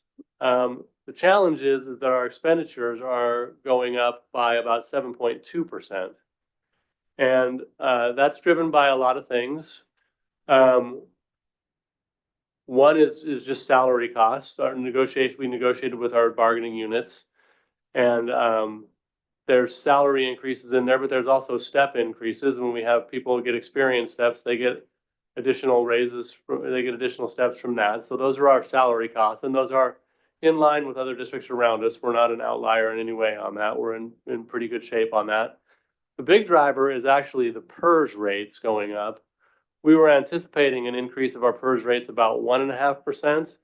The challenge is that our expenditures are going up by about 7.2%. And that's driven by a lot of things. One is just salary costs. We negotiated with our bargaining units, and there's salary increases in there, but there's also step increases. When we have people get experience steps, they get additional raises, they get additional steps from that. So those are our salary costs, and those are in line with other districts around us. We're not an outlier in any way on that. We're in pretty good shape on that. The big driver is actually the PERS rates going up. We were anticipating an increase of our PERS rates about 1.5%.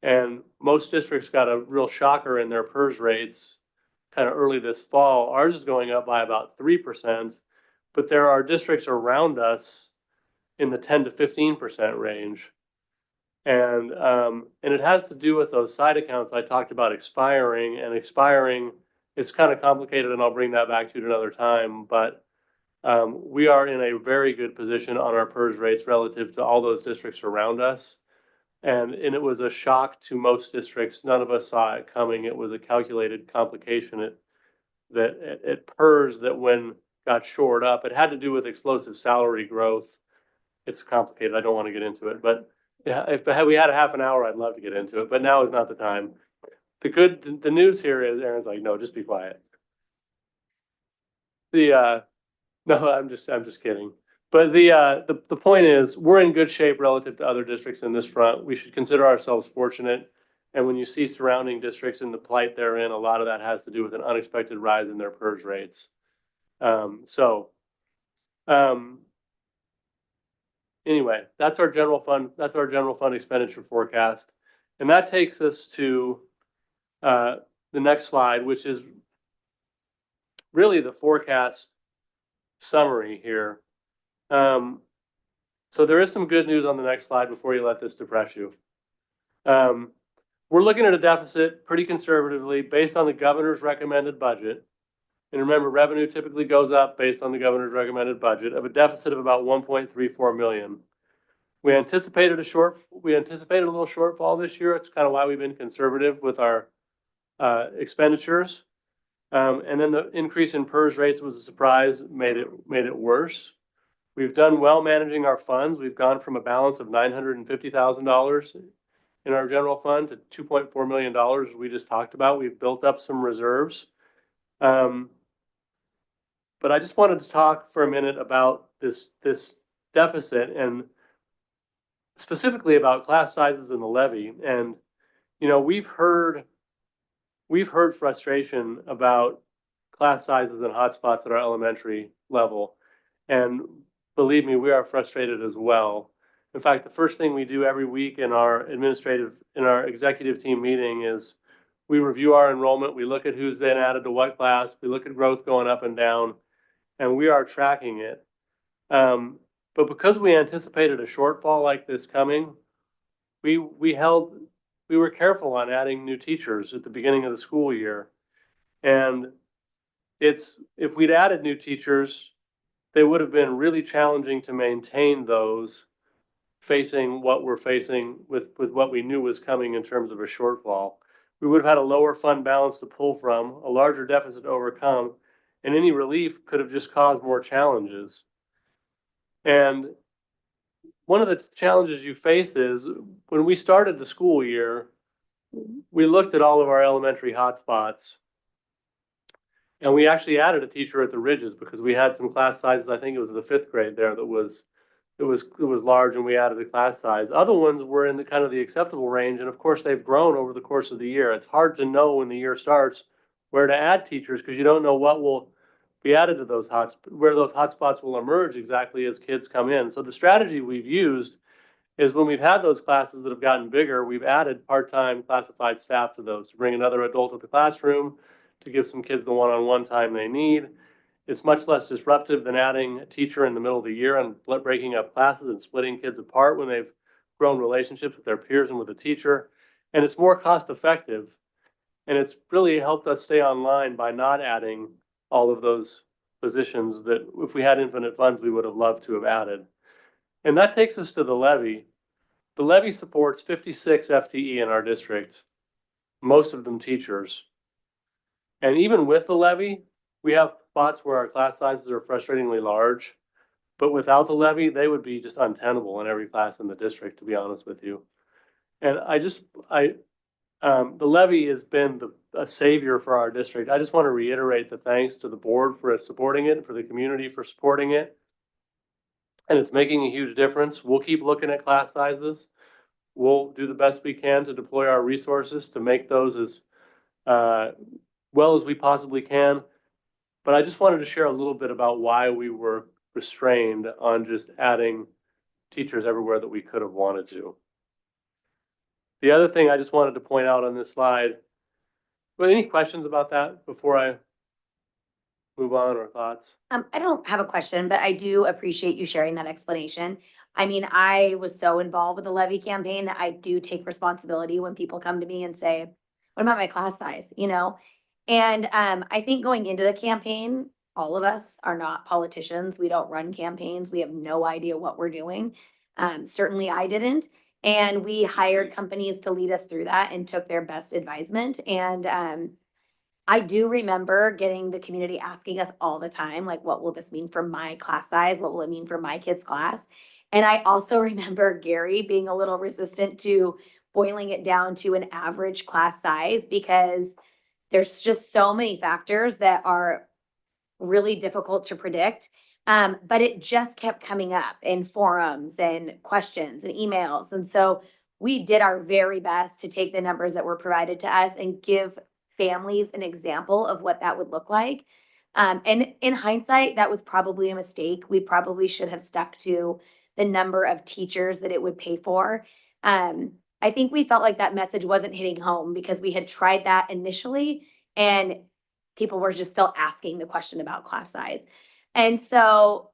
And most districts got a real shocker in their PERS rates kind of early this fall. Ours is going up by about 3%, but there are districts around us in the 10 to 15% range. And it has to do with those side accounts I talked about expiring, and expiring, it's kind of complicated, and I'll bring that back to you at another time, but we are in a very good position on our PERS rates relative to all those districts around us. And it was a shock to most districts. None of us saw it coming. It was a calculated complication at PERS that when got shored up, it had to do with explosive salary growth. It's complicated. I don't want to get into it, but yeah, if we had a half an hour, I'd love to get into it, but now is not the time. The news here is Aaron's like, no, just be quiet. No, I'm just kidding. But the point is, we're in good shape relative to other districts in this front. We should consider ourselves fortunate. And when you see surrounding districts in the plight they're in, a lot of that has to do with an unexpected rise in their PERS rates. Anyway, that's our general fund. That's our general fund expenditure forecast. And that takes us to the next slide, which is really the forecast summary here. So there is some good news on the next slide before you let this depress you. We're looking at a deficit pretty conservatively based on the governor's recommended budget. And remember, revenue typically goes up based on the governor's recommended budget of a deficit of about 1.34 million. We anticipated a little shortfall this year. It's kind of why we've been conservative with our expenditures. And then the increase in PERS rates was a surprise, made it worse. We've done well managing our funds. We've gone from a balance of $950,000 in our general fund to $2.4 million we just talked about. We've built up some reserves. But I just wanted to talk for a minute about this deficit, and specifically about class sizes in the levy. And, you know, we've heard frustration about class sizes and hotspots at our elementary level. And believe me, we are frustrated as well. In fact, the first thing we do every week in our executive team meeting is we review our enrollment. We look at who's been added to what class. We look at growth going up and down, and we are tracking it. But because we anticipated a shortfall like this coming, we were careful on adding new teachers at the beginning of the school year. And if we'd added new teachers, they would have been really challenging to maintain those, facing what we're facing with what we knew was coming in terms of a shortfall. We would have had a lower fund balance to pull from, a larger deficit to overcome, and any relief could have just caused more challenges. And one of the challenges you face is when we started the school year, we looked at all of our elementary hotspots. And we actually added a teacher at the Ridges because we had some class sizes, I think it was the 5th grade there that was, it was large, and we added a class size. Other ones were in the kind of the acceptable range, and of course they've grown over the course of the year. It's hard to know when the year starts where to add teachers because you don't know what will be added to those where those hotspots will emerge exactly as kids come in. So the strategy we've used is when we've had those classes that have gotten bigger, we've added part-time classified staff to those to bring another adult to the classroom, to give some kids the one-on-one time they need. It's much less disruptive than adding a teacher in the middle of the year and breaking up classes and splitting kids apart when they've grown relationships with their peers and with the teacher. And it's more cost effective. And it's really helped us stay online by not adding all of those positions that if we had infinite funds, we would have loved to have added. And that takes us to the levy. The levy supports 56 FTE in our district, most of them teachers. And even with the levy, we have spots where our class sizes are frustratingly large. But without the levy, they would be just untenable in every class in the district, to be honest with you. And the levy has been a savior for our district. I just want to reiterate the thanks to the board for supporting it, for the community for supporting it. And it's making a huge difference. We'll keep looking at class sizes. We'll do the best we can to deploy our resources to make those as well as we possibly can. But I just wanted to share a little bit about why we were restrained on just adding teachers everywhere that we could have wanted to. The other thing I just wanted to point out on this slide, well, any questions about that before I move on, or thoughts? I don't have a question, but I do appreciate you sharing that explanation. I mean, I was so involved with the levy campaign that I do take responsibility when people come to me and say, what about my class size, you know? And I think going into the campaign, all of us are not politicians. We don't run campaigns. We have no idea what we're doing. Certainly I didn't. And we hired companies to lead us through that and took their best advisement. And I do remember getting the community asking us all the time, like, what will this mean for my class size? What will it mean for my kid's class? And I also remember Gary being a little resistant to boiling it down to an average class size because there's just so many factors that are really difficult to predict. But it just kept coming up in forums and questions and emails. And so we did our very best to take the numbers that were provided to us and give families an example of what that would look like. And in hindsight, that was probably a mistake. We probably should have stuck to the number of teachers that it would pay for. I think we felt like that message wasn't hitting home because we had tried that initially and people were just still asking the question about class size. And so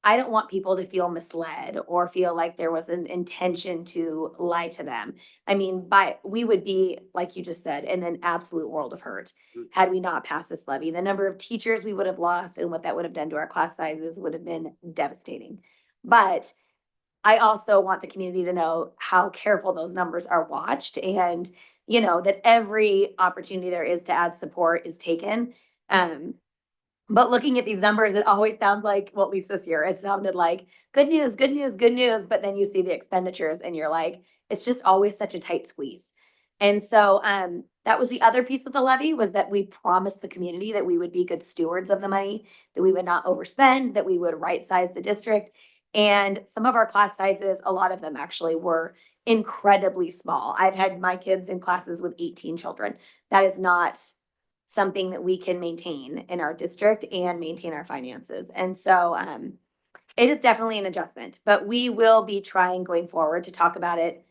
I don't want people to feel misled or feel like there was an intention to lie to them. I mean, we would be, like you just said, in an absolute world of hurt had we not passed this levy. The number of teachers we would have lost and what that would have done to our class sizes would have been devastating. But I also want the community to know how careful those numbers are watched and, you know, that every opportunity there is to add support is taken. But looking at these numbers, it always sounds like, well, at least this year, it sounded like good news, good news, good news. But then you see the expenditures and you're like, it's just always such a tight squeeze. And so that was the other piece of the levy, was that we promised the community that we would be good stewards of the money, that we would not overspend, that we would right size the district. And some of our class sizes, a lot of them actually were incredibly small. I've had my kids in classes with 18 children. That is not something that we can maintain in our district and maintain our finances. And so it is definitely an adjustment, but we will be trying going forward to talk about it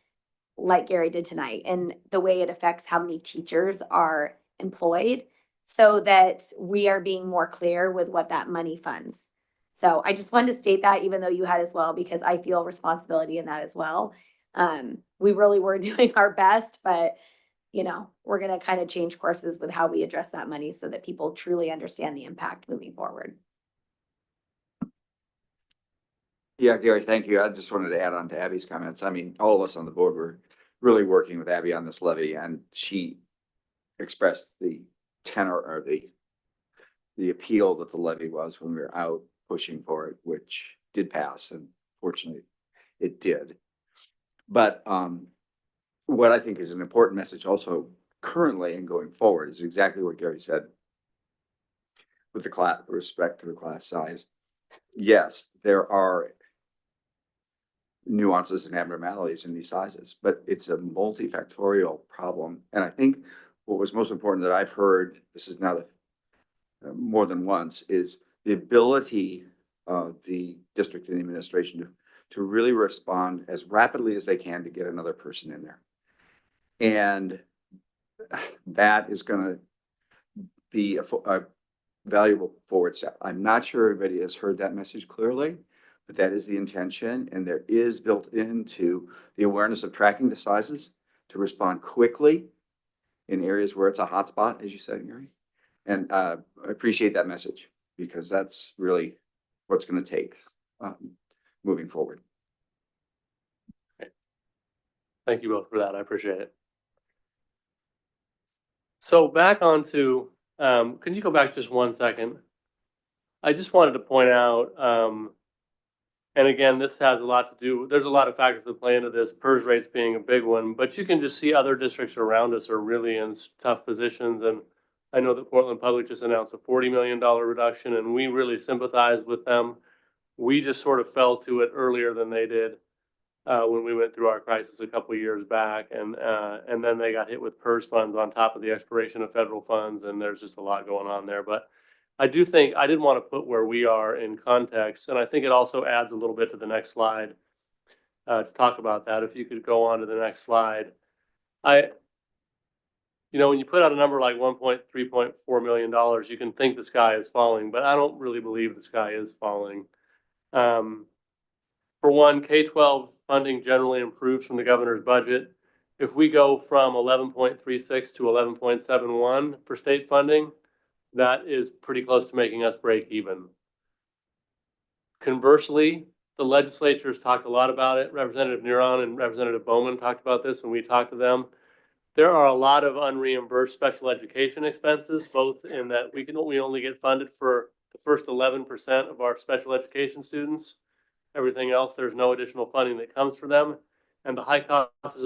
like Gary did tonight and the way it affects how many teachers are employed so that we are being more clear with what that money funds. So I just wanted to state that, even though you had as well, because I feel responsibility in that as well. We really were doing our best, but you know, we're going to kind of change courses with how we address that money so that people truly understand the impact moving forward. Yeah, Gary, thank you. I just wanted to add on to Abby's comments. I mean, all of us on the board were really working with Abby on this levy, and she expressed the tenor or the appeal that the levy was when we were out pushing for it, which did pass. And fortunately, it did. But what I think is an important message also currently and going forward is exactly what Gary said with the class, respect to the class size. Yes, there are nuances and abnormalities in these sizes, but it's a multifactorial problem. And I think what was most important that I've heard, this is now more than once, is the ability of the district and the administration to really respond as rapidly as they can to get another person in there. And that is going to be a valuable forward step. I'm not sure everybody has heard that message clearly, but that is the intention. And there is built into the awareness of tracking the sizes to respond quickly in areas where it's a hotspot, as you said, Gary. And I appreciate that message because that's really what's going to take moving forward. Thank you both for that. I appreciate it. So back on to, can you go back just 1 second? I just wanted to point out, and again, this has a lot to do, there's a lot of factors that play into this, PERS rates being a big one, but you can just see other districts around us are really in tough positions. And I know that Portland Public just announced a $40 million reduction, and we really sympathize with them. We just sort of fell to it earlier than they did when we went through our crisis a couple of years back, and then they got hit with PERS funds on top of the expiration of federal funds, and there's just a lot going on there. But I do think I did want to put where we are in context, and I think it also adds a little bit to the next slide to talk about that. If you could go on to the next slide. You know, when you put out a number like $3.4 million, you can think the sky is falling, but I don't really believe the sky is falling. For one, K-12 funding generally improves from the governor's budget. If we go from 11.36 to 11.71 for state funding, that is pretty close to making us break even. Conversely, the legislatures talked a lot about it. Representative Neron and Representative Bowman talked about this when we talked to them. There are a lot of unreimbursed special education expenses, both in that we only get funded for the first 11% of our special education students. Everything else, there's no additional funding that comes for them. And the high cost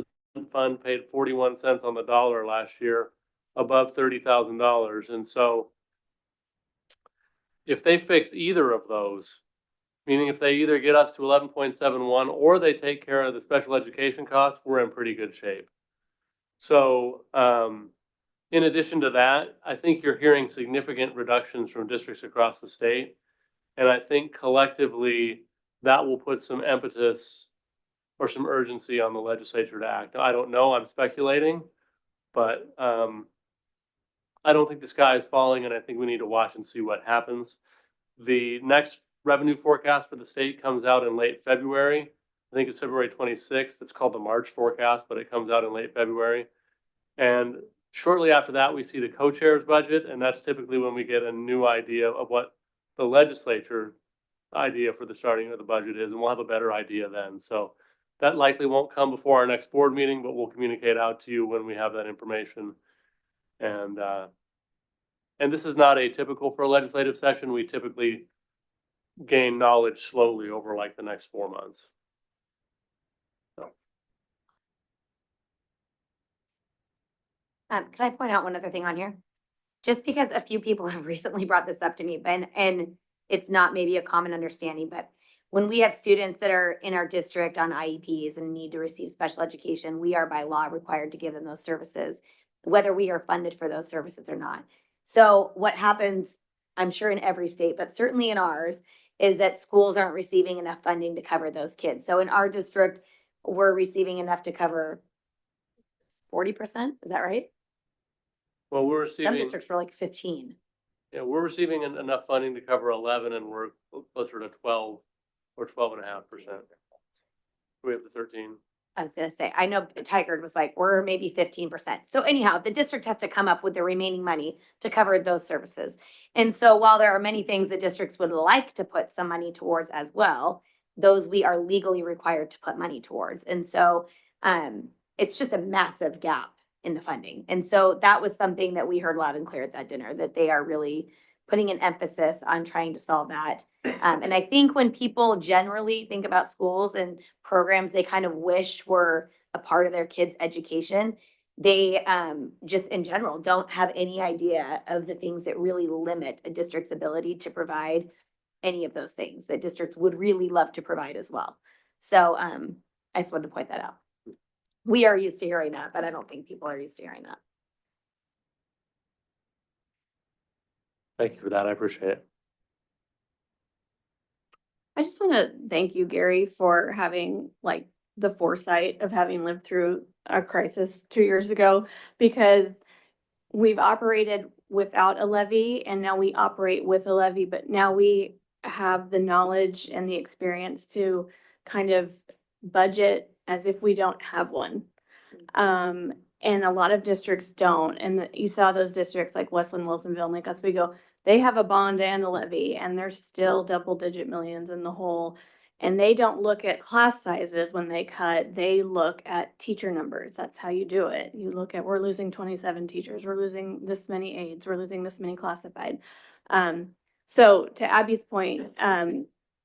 fund paid 41 cents on the dollar last year, above $30,000. And so if they fix either of those, meaning if they either get us to 11.71 or they take care of the special education costs, we're in pretty good shape. So in addition to that, I think you're hearing significant reductions from districts across the state. And I think collectively that will put some impetus or some urgency on the legislature to act. I don't know, I'm speculating, but I don't think the sky is falling, and I think we need to watch and see what happens. The next revenue forecast for the state comes out in late February. I think it's February 26th. It's called the March forecast, but it comes out in late February. And shortly after that, we see the co-chair's budget, and that's typically when we get a new idea of what the legislature idea for the starting of the budget is, and we'll have a better idea then. So that likely won't come before our next board meeting, but we'll communicate out to you when we have that information. And this is not atypical for a legislative session. We typically gain knowledge slowly over like the next 4 months. Can I point out one other thing on here? Just because a few people have recently brought this up to me, and it's not maybe a common understanding, but when we have students that are in our district on IEPs and need to receive special education, we are by law required to give them those services, whether we are funded for those services or not. So what happens, I'm sure in every state, but certainly in ours, is that schools aren't receiving enough funding to cover those kids. So in our district, we're receiving enough to cover 40%, is that right? Well, we're Some receiving, districts were like 15. yeah, we're receiving enough funding to cover 11, and we're closer to 12 or 12.5%. We have the 13. I was gonna say, I know Tigard was like, we're maybe 15%. So anyhow, the district has to come up with the remaining money to cover those services. And so while there are many things that districts would like to put some money towards as well, those we are legally required to put money towards. And so it's just a massive gap in the funding. And so that was something that we heard loud and clear at that dinner, that they are really putting an emphasis on trying to solve that. And I think when people generally think about schools and programs they kind of wish were a part of their kids' education, they just in general don't have any idea of the things that really limit a district's ability to provide any of those things that districts would really love to provide as well. So I just wanted to point that out. We are used to hearing that, but I don't think people are used to hearing that. Thank you for that. I appreciate it. I just want to thank you, Gary, for having like the foresight of having lived through a crisis 2 years ago, because we've operated without a levy and now we operate with a levy, but now we have the knowledge and the experience to kind of budget as if we don't have one. And a lot of districts don't. And you saw those districts like Westland, Wilsonville, Lake Oswego, they have a bond and a levy and they're still double-digit millions in the hole. And they don't look at class sizes when they cut, they look at teacher numbers. That's how you do it. You look at, we're losing 27 teachers, we're losing this many aides, we're losing this many classified. So to Abby's point,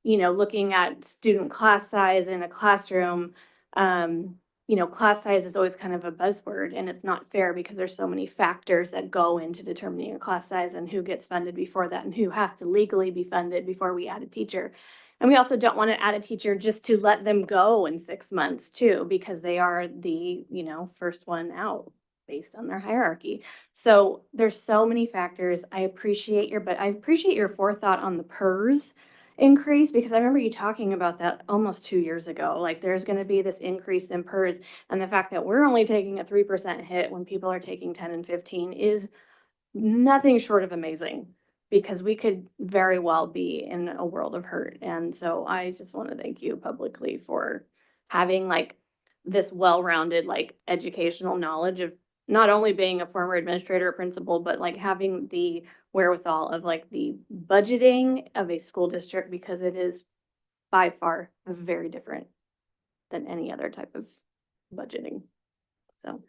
you know, looking at student class size in a classroom, you know, class size is always kind of a buzzword, and it's not fair because there's so many factors that go into determining a class size and who gets funded before that and who has to legally be funded before we add a teacher. And we also don't want to add a teacher just to let them go in 6 months too, because they are the, you know, first one out based on their hierarchy. So there's so many factors. I appreciate your forethought on the PERS increase, because I remember you talking about that almost 2 years ago. Like there's going to be this increase in PERS, and the fact that we're only taking a 3% hit when people are taking 10 and 15 is nothing short of amazing, because we could very well be in a world of hurt. And so I just want to thank you publicly for having like this well-rounded like educational knowledge of not only being a former administrator or principal, but like having the wherewithal of like the budgeting of a school district, because it is by far very different than any other type of budgeting. So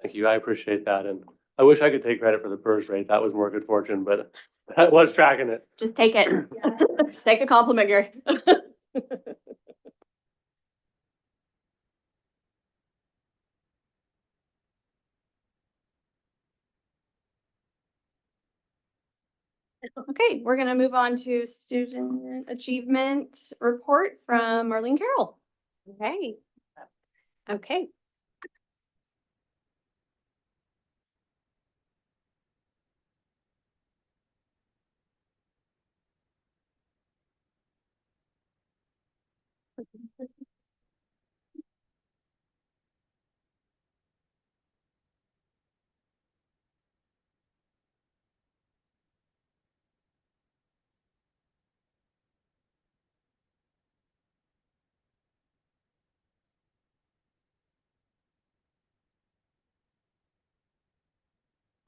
Thank you. I appreciate that. And I wish I could take credit for the PERS rate. That was more good fortune, but I was tracking it. just take it. Take a compliment, Gary. Okay, we're gonna move on to student achievement report from Marlene Carroll. Okay. Okay.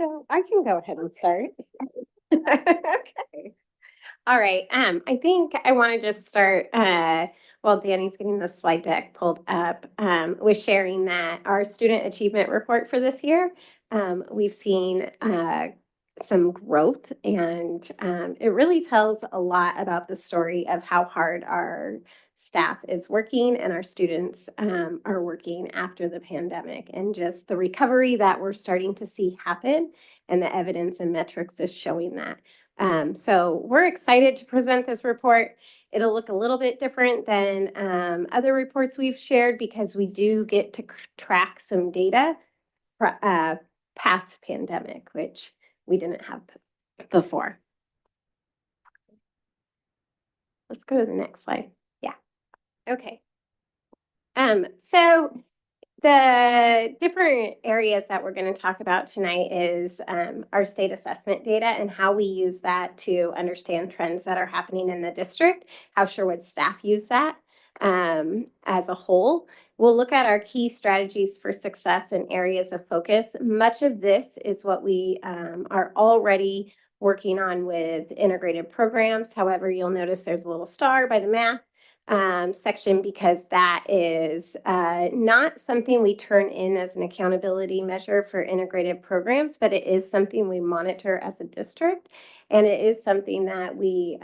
So I can go ahead and start. Okay. All right. I think I want to just start while Danny's getting the slide deck pulled up, with sharing that our student achievement report for this year, we've seen some growth, and it really tells a lot about the story of how hard our staff is working and our students are working after the pandemic, and just the recovery that we're starting to see happen, and the evidence and metrics is showing that. So we're excited to present this report. It'll look a little bit different than other reports we've shared, because we do get to track some data past pandemic, which we didn't have before. Let's go to the next slide. Yeah. Okay. So the different areas that we're going to talk about tonight is our state assessment data and how we use that to understand trends that are happening in the district, how Sherwood staff use that as a whole. We'll look at our key strategies for success and areas of focus. Much of this is what we are already working on with integrated programs. However, you'll notice there's a little star by the math. section because that is not something we turn in as an accountability measure for integrated programs, but it is something we monitor as a district. And it is something that we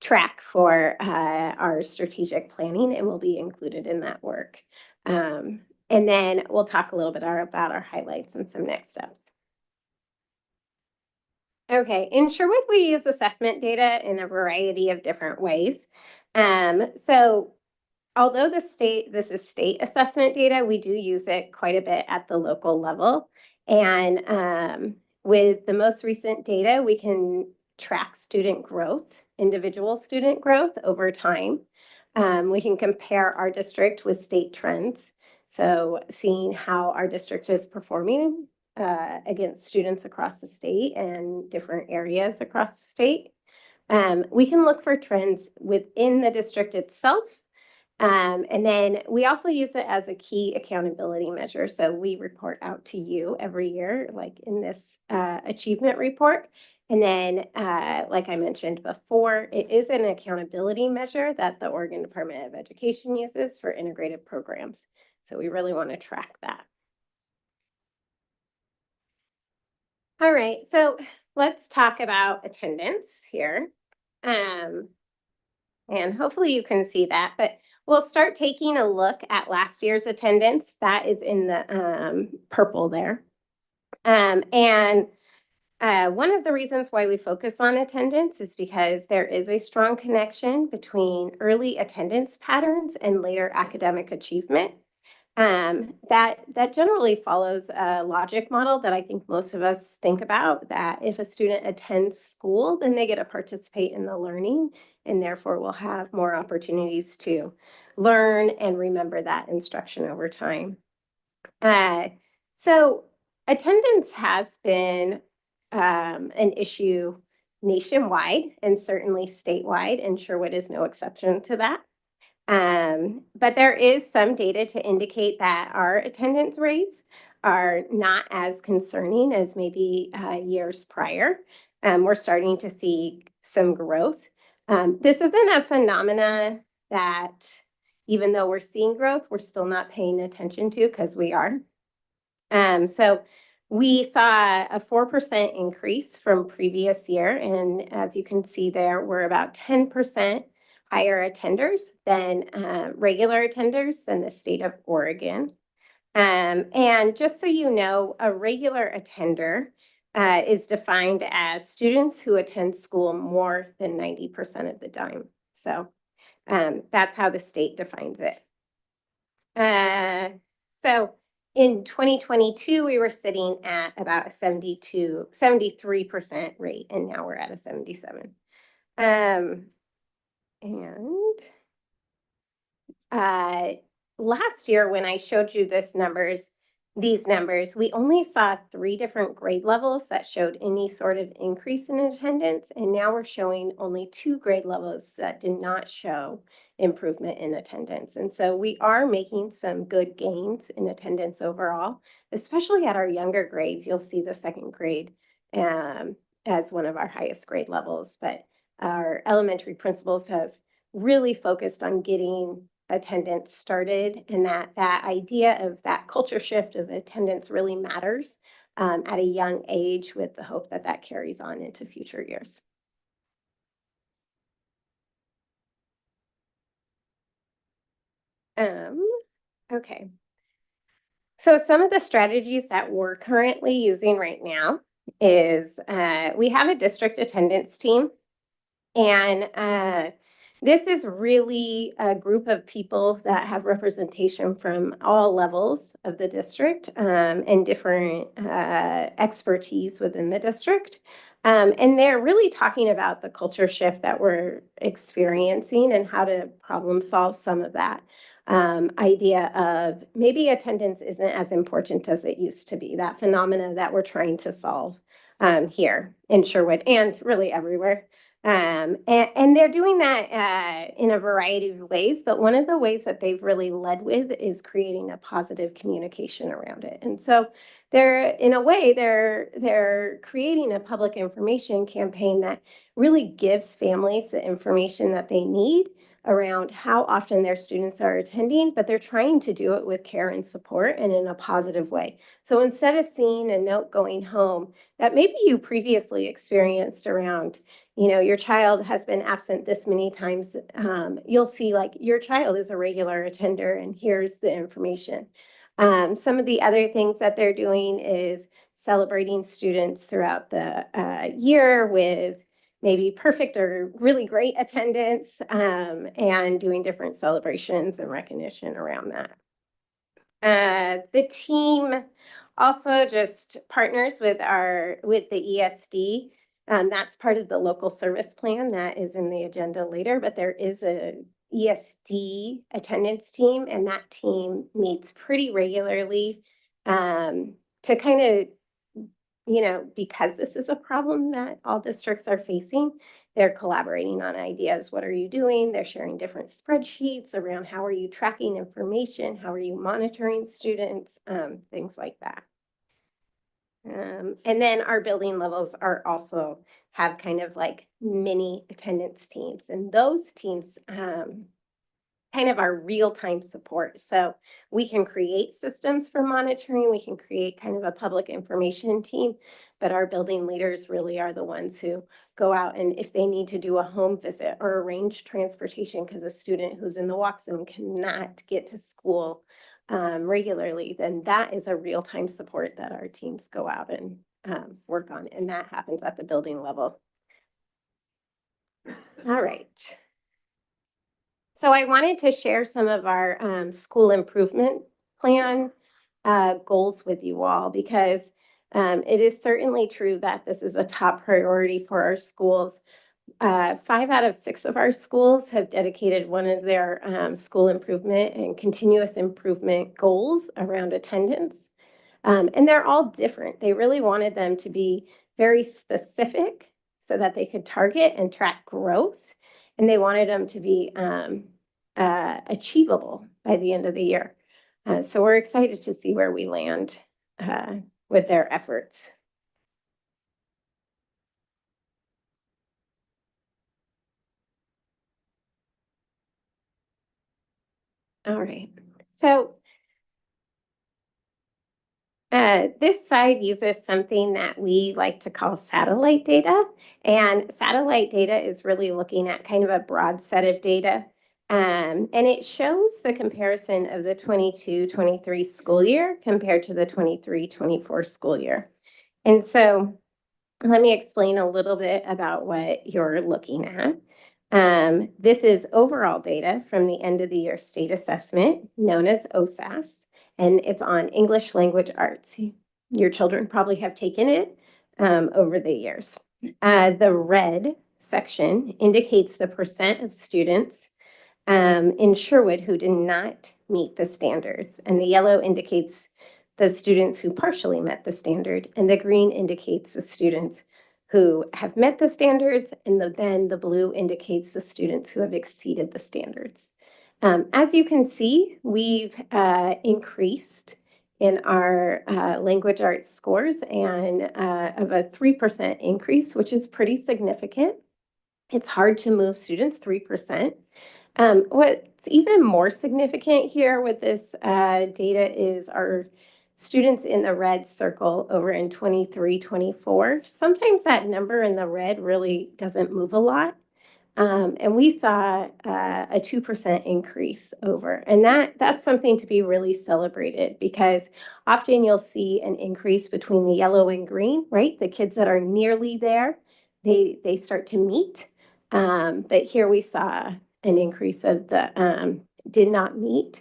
track for our strategic planning and will be included in that work. And then we'll talk a little bit about our highlights and some next steps. Okay, in Sherwood, we use assessment data in a variety of different ways. So although this is state assessment data, we do use it quite a bit at the local level. And with the most recent data, we can track student growth, individual student growth over time. We can compare our district with state trends. So seeing how our district is performing against students across the state and different areas across the state. We can look for trends within the district itself. And then we also use it as a key accountability measure. So we report out to you every year, like in this achievement report. And then, like I mentioned before, it is an accountability measure that the Oregon Department of Education uses for integrated programs. So we really want to track that. All right, so let's talk about attendance here. And hopefully you can see that, but we'll start taking a look at last year's attendance. That is in the purple there. One of the reasons why we focus on attendance is because there is a strong connection between early attendance patterns and later academic achievement. That generally follows a logic model that I think most of us think about, that if a student attends school, then they get to participate in the learning and therefore will have more opportunities to learn and remember that instruction over time. So attendance has been an issue nationwide and certainly statewide, and Sherwood is no exception to that. But there is some data to indicate that our attendance rates are not as concerning as maybe years prior. We're starting to see some growth. This isn't a phenomena that, even though we're seeing growth, we're still not paying attention to, because we are. So we saw a 4% increase from previous year. And as you can see there, we're about 10% higher attenders than regular attenders than the state of Oregon. And just so you know, a regular attender is defined as students who attend school more than 90% of the time. So that's how the state defines it. So in 2022, we were sitting at about a 73% rate, and now we're at a 77. Last year, when I showed you these numbers, we only saw 3 different grade levels that showed any sort of increase in attendance. And now we're showing only 2 grade levels that did not show improvement in attendance. And so we are making some good gains in attendance overall, especially at our younger grades. You'll see the 2nd grade as one of our highest grade levels, but our elementary principals have really focused on getting attendance started, and that idea of that culture shift of attendance really matters at a young age, with the hope that that carries on into future years. Okay. So some of the strategies that we're currently using right now is we have a district attendance team, and this is really a group of people that have representation from all levels of the district and different expertise within the district. And they're really talking about the culture shift that we're experiencing and how to problem solve some of that idea of maybe attendance isn't as important as it used to be, that phenomena that we're trying to solve here in Sherwood and really everywhere. And they're doing that in a variety of ways, but one of the ways that they've really led with is creating a positive communication around it. And so they're creating a public information campaign that really gives families the information that they need around how often their students are attending, but they're trying to do it with care and support and in a positive way. So instead of seeing a note going home that maybe you previously experienced around, your child has been absent this many times, you'll see like your child is a regular attender and here's the information. Some of the other things that they're doing is celebrating students throughout the year with maybe perfect or really great attendance, and doing different celebrations and recognition around that. The team also just partners with the ESD. That's part of the local service plan that is in the agenda later, but there is a ESD attendance team, and that team meets pretty regularly to kind of, because this is a problem that all districts are facing, they're collaborating on ideas. What are you doing? They're sharing different spreadsheets around how are you tracking information? How are you monitoring students? Things like that. And then our building levels are also have kind of like mini attendance teams, and those teams kind of our real-time support. So we can create systems for monitoring, we can create kind of a public information team, but our building leaders really are the ones who go out, and if they need to do a home visit or arrange transportation because a student who's in the walk zone cannot get to school regularly, then that is a real-time support that our teams go out and work on, and that happens at the building level. All right. So I wanted to share some of our school improvement plan goals with you all, because it is certainly true that this is a top priority for our schools. 5 out of 6 of our schools have dedicated one of their school improvement and continuous improvement goals around attendance. And they're all different. They really wanted them to be very specific so that they could target and track growth. And they wanted them to be achievable by the end of the year. So we're excited to see where we land with their efforts. All right, so this slide uses something that we like to call satellite data. And satellite data is really looking at kind of a broad set of data. And it shows the comparison of the 22-23 school year compared to the 23-24 school year. And so let me explain a little bit about what you're looking at. This is overall data from the end of the year state assessment, known as OSAS, and it's on English language arts. Your children probably have taken it over the years. The red section indicates the percent of students in Sherwood who did not meet the standards, and the yellow indicates the students who partially met the standard, and the green indicates the students who have met the standards, and then the blue indicates the students who have exceeded the standards. As you can see, we've increased in our language arts scores and of a 3% increase, which is pretty significant. It's hard to move students 3%. What's even more significant here with this data is our students in the red circle over in 23-24. Sometimes that number in the red really doesn't move a lot. And we saw a 2% increase over, and that's something to be really celebrated, because often you'll see an increase between the yellow and green, right? The kids that are nearly there, they start to meet. But here we saw an increase of the did not meet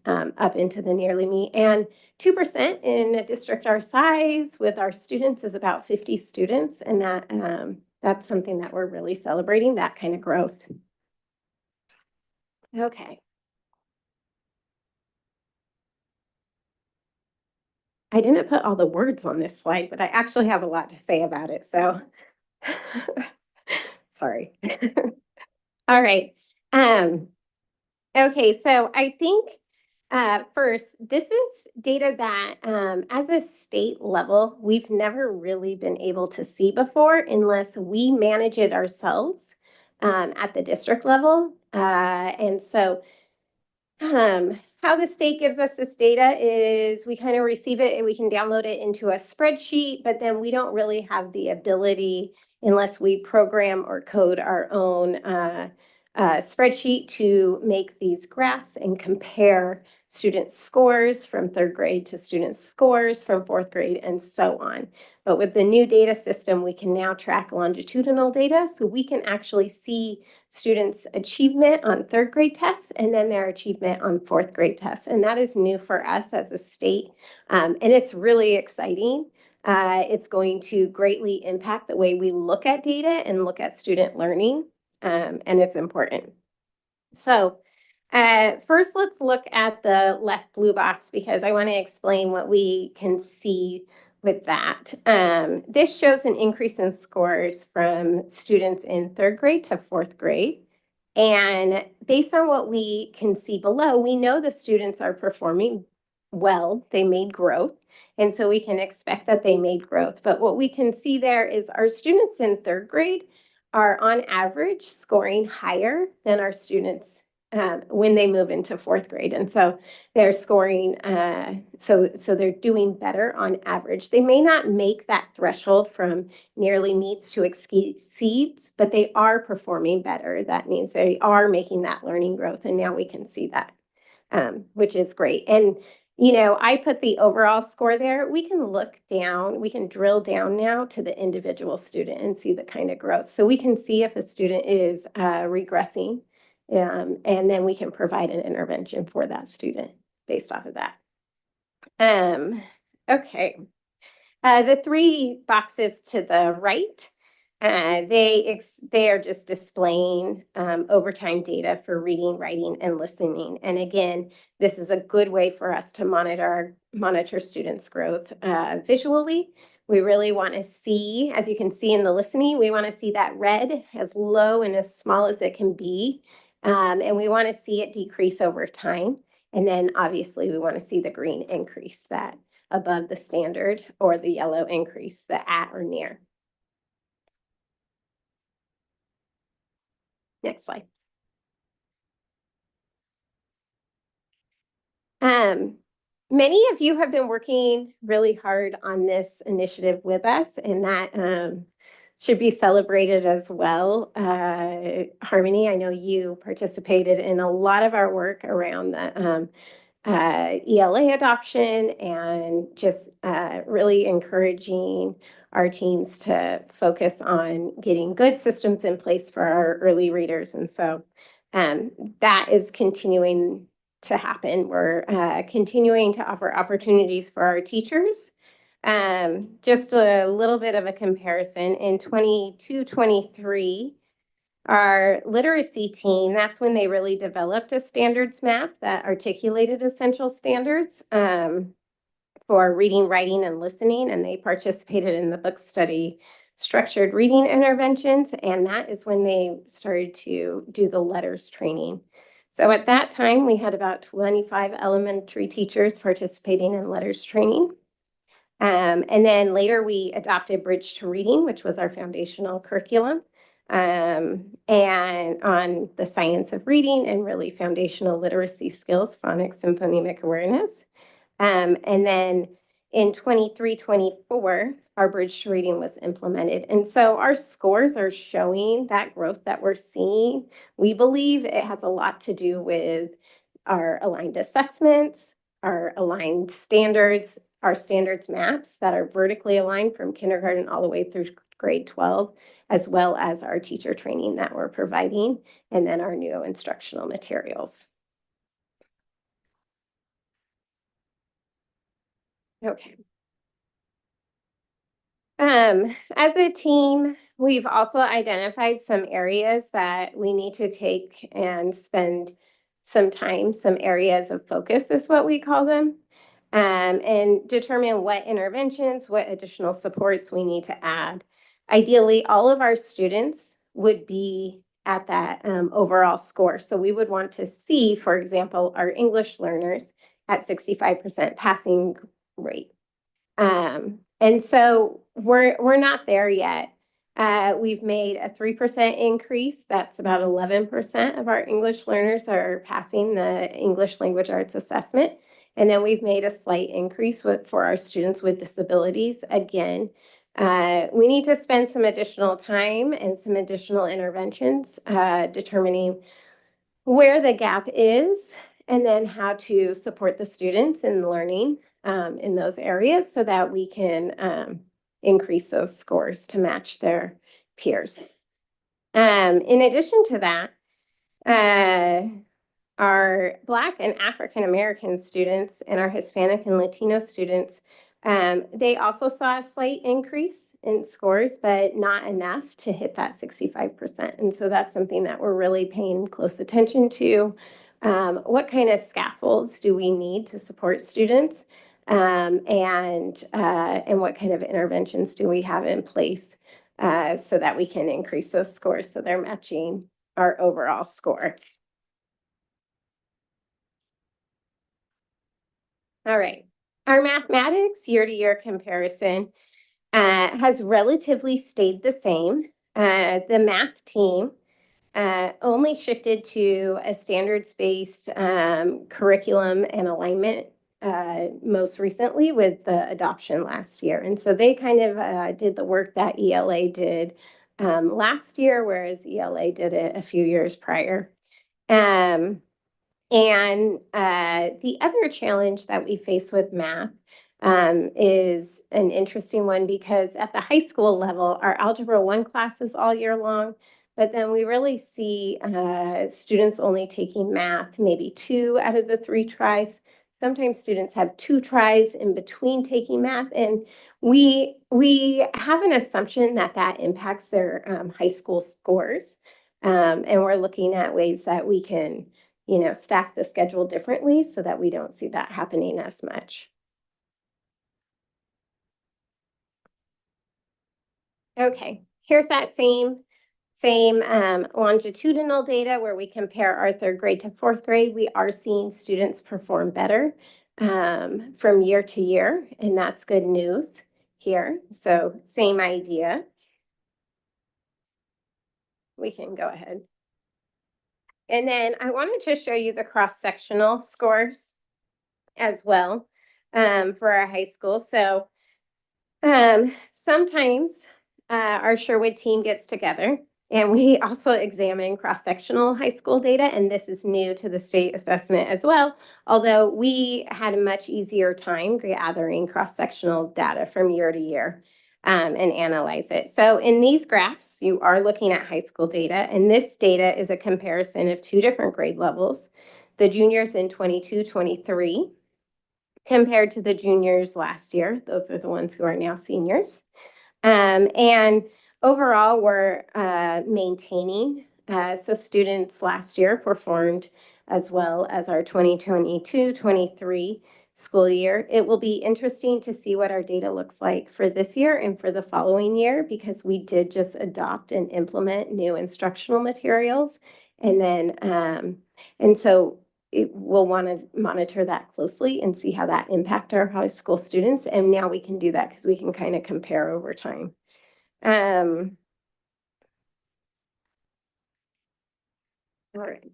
up into the nearly meet, and 2% in a district our size with our students is about 50 students, and that's something that we're really celebrating, that kind of growth. Okay. I didn't put all the words on this slide, but I actually have a lot to say about it, so sorry. All right. Okay, so I think first, this is data that as a state level, we've never really been able to see before unless we manage it ourselves at the district level. And so how the state gives us this data is we kind of receive it and we can download it into a spreadsheet, but then we don't really have the ability, unless we program or code our own spreadsheet, to make these graphs and compare students' scores from third grade to students' scores from fourth grade and so on. But with the new data system, we can now track longitudinal data, so we can actually see students' achievement on third grade tests and then their achievement on fourth grade tests. And that is new for us as a state. And it's really exciting. It's going to greatly impact the way we look at data and look at student learning. And it's important. So first, let's look at the left blue box, because I want to explain what we can see with that. This shows an increase in scores from students in third grade to fourth grade. And based on what we can see below, we know the students are performing well. They made growth. And so we can expect that they made growth. But what we can see there is our students in third grade are on average scoring higher than our students when they move into fourth grade. And so they're scoring, so they're doing better on average. They may not make that threshold from nearly meets to exceeds, but they are performing better. That means they are making that learning growth. And now we can see that, which is great. And you know, I put the overall score there. We can look down, we can drill down now to the individual student and see the kind of growth. So we can see if a student is regressing, and then we can provide an intervention for that student based off of that. Okay. The three boxes to the right, they are just displaying overtime data for reading, writing, and listening. And again, this is a good way for us to monitor students' growth visually. We really want to see, as you can see in the listening, we want to see that red as low and as small as it can be. And we want to see it decrease over time. And then obviously we want to see the green increase, that above the standard, or the yellow increase, the at or near. Next slide. Many of you have been working really hard on this initiative with us, and that should be celebrated as well. Harmony, I know you participated in a lot of our work around the ELA adoption, and just really encouraging our teams to focus on getting good systems in place for our early readers. And so that is continuing to happen. We're continuing to offer opportunities for our teachers. Just a little bit of a comparison, in 22-23, our literacy team, that's when they really developed a standards map that articulated essential standards for reading, writing, and listening. And they participated in the book study structured reading interventions. And that is when they started to do the letters training. So at that time, we had about 25 elementary teachers participating in letters training. And then later we adopted Bridge to Reading, which was our foundational curriculum, and on the science of reading and really foundational literacy skills, phonics and phonemic awareness. And then in 23-24, our Bridge to Reading was implemented. And so our scores are showing that growth that we're seeing. We believe it has a lot to do with our aligned assessments, our aligned standards, our standards maps that are vertically aligned from kindergarten all the way through grade 12, as well as our teacher training that we're providing, and then our new instructional materials. Okay. As a team, we've also identified some areas that we need to take and spend some time, some areas of focus is what we call them, and determine what interventions, what additional supports we need to add. Ideally, all of our students would be at that overall score. So we would want to see, for example, our English learners at 65% passing rate. And so we're not there yet. We've made a 3% increase. That's about 11% of our English learners are passing the English Language Arts Assessment. And then we've made a slight increase for our students with disabilities. Again, we need to spend some additional time and some additional interventions determining where the gap is and then how to support the students in learning in those areas so that we can increase those scores to match their peers. In addition to that, our Black and African American students and our Hispanic and Latino students, they also saw a slight increase in scores, but not enough to hit that 65%. And so that's something that we're really paying close attention to. What kind of scaffolds do we need to support students? And what kind of interventions do we have in place so that we can increase those scores so they're matching our overall score? All right, our mathematics year-to-year comparison has relatively stayed the same. The math team only shifted to a standards-based curriculum and alignment most recently with the adoption last year. And so they kind of did the work that ELA did last year, whereas ELA did it a few years prior. The other challenge that we face with math is an interesting one because at the high school level, our Algebra 1 class is all year long, but then we really see students only taking math maybe 2 out of the 3 tries. Sometimes students have 2 tries in between taking math, and we have an assumption that that impacts their high school scores. And we're looking at ways that we can stack the schedule differently so that we don't see that happening as much. Okay, here's that same longitudinal data where we compare our 3rd grade to 4th grade. We are seeing students perform better from year to year, and that's good news here. So same idea. We can go ahead. And then I wanted to show you the cross-sectional scores as well for our high school. So sometimes our Sherwood team gets together and we also examine cross-sectional high school data, and this is new to the state assessment as well, although we had a much easier time gathering cross-sectional data from year to year. And analyze it. So in these graphs, you are looking at high school data, and this data is a comparison of 2 different grade levels, the juniors in 22-23 compared to the juniors last year. Those are the ones who are now seniors. And overall, we're maintaining. So students last year performed as well as our 2022-23 school year. It will be interesting to see what our data looks like for this year and for the following year, because we did just adopt and implement new instructional materials. And then, and so we'll want to monitor that closely and see how that impacts our high school students. And now we can do that because we can kind of compare over time. All right.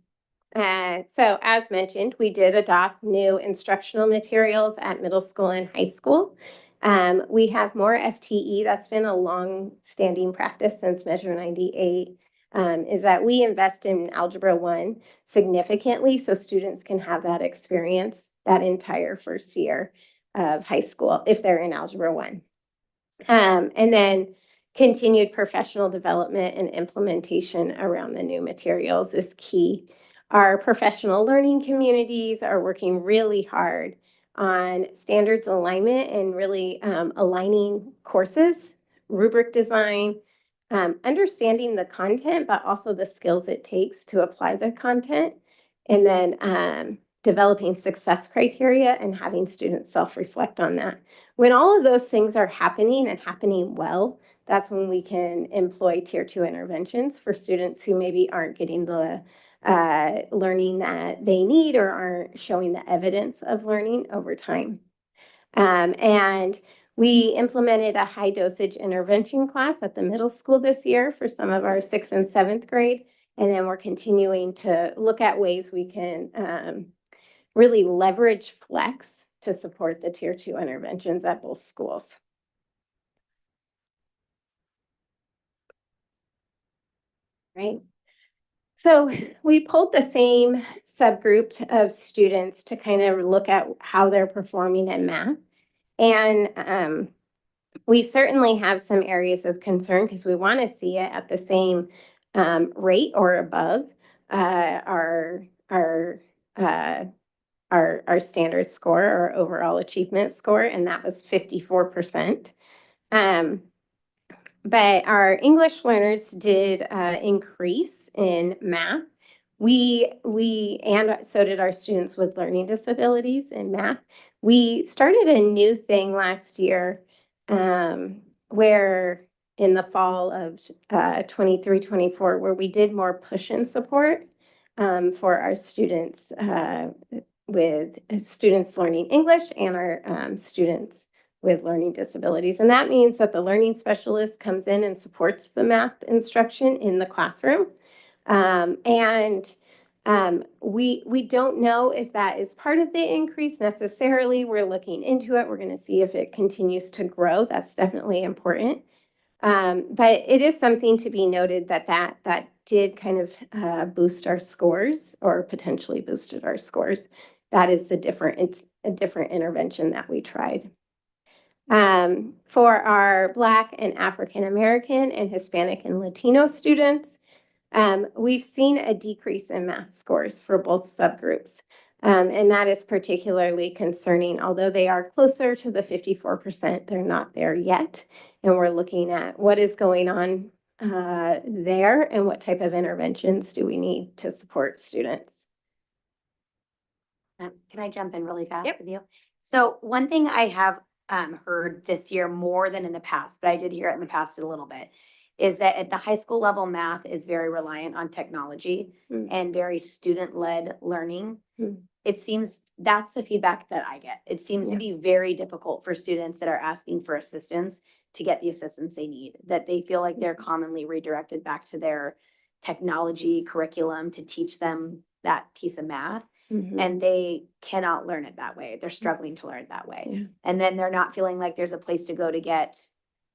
So as mentioned, we did adopt new instructional materials at middle school and high school. We have more FTE. That's been a long-standing practice since Measure 98, is that we invest in Algebra 1 significantly so students can have that experience that entire first year of high school if they're in Algebra 1. And then continued professional development and implementation around the new materials is key. Our professional learning communities are working really hard on standards alignment and really aligning courses, rubric design, understanding the content, but also the skills it takes to apply the content, and then developing success criteria and having students self-reflect on that. When all of those things are happening and happening well, that's when we can employ Tier 2 interventions for students who maybe aren't getting the learning that they need or aren't showing the evidence of learning over time. And We implemented a high dosage intervention class at the middle school this year for some of our 6th and 7th grade. And then we're continuing to look at ways we can really leverage flex to support the tier 2 interventions at both schools. Right. So we pulled the same subgroup of students to kind of look at how they're performing in math. And we certainly have some areas of concern because we want to see it at the same rate or above our standard score, our overall achievement score, and that was 54%. But our English learners did increase in math. And so did our students with learning disabilities in math. We started a new thing last year where in the fall of 23-24, where we did more push-in support for our students with students learning English and our students with learning disabilities. And that means that the learning specialist comes in and supports the math instruction in the classroom. We don't know if that is part of the increase necessarily. We're looking into it. We're going to see if it continues to grow. That's definitely important. But it is something to be noted that did kind of boost our scores or potentially boosted our scores. That is a different intervention that we tried. For our Black and African American and Hispanic and Latino students, we've seen a decrease in math scores for both subgroups. And that is particularly concerning. Although they are closer to the 54%, they're not there yet. And we're looking at what is going on there and what type of interventions do we need to support students. Can I jump in really fast Yep. with you? So one thing I have heard this year more than in the past, but I did hear it in the past a little bit, is that at the high school level, math is very reliant on technology and very student-led learning. It seems that's the feedback that I get. It seems to be very difficult for students that are asking for assistance to get the assistance they need, that they feel like they're commonly redirected back to their technology curriculum to teach them that piece of math. And they cannot learn it that way. They're struggling to learn it that way. Yeah. And then they're not feeling like there's a place to go to get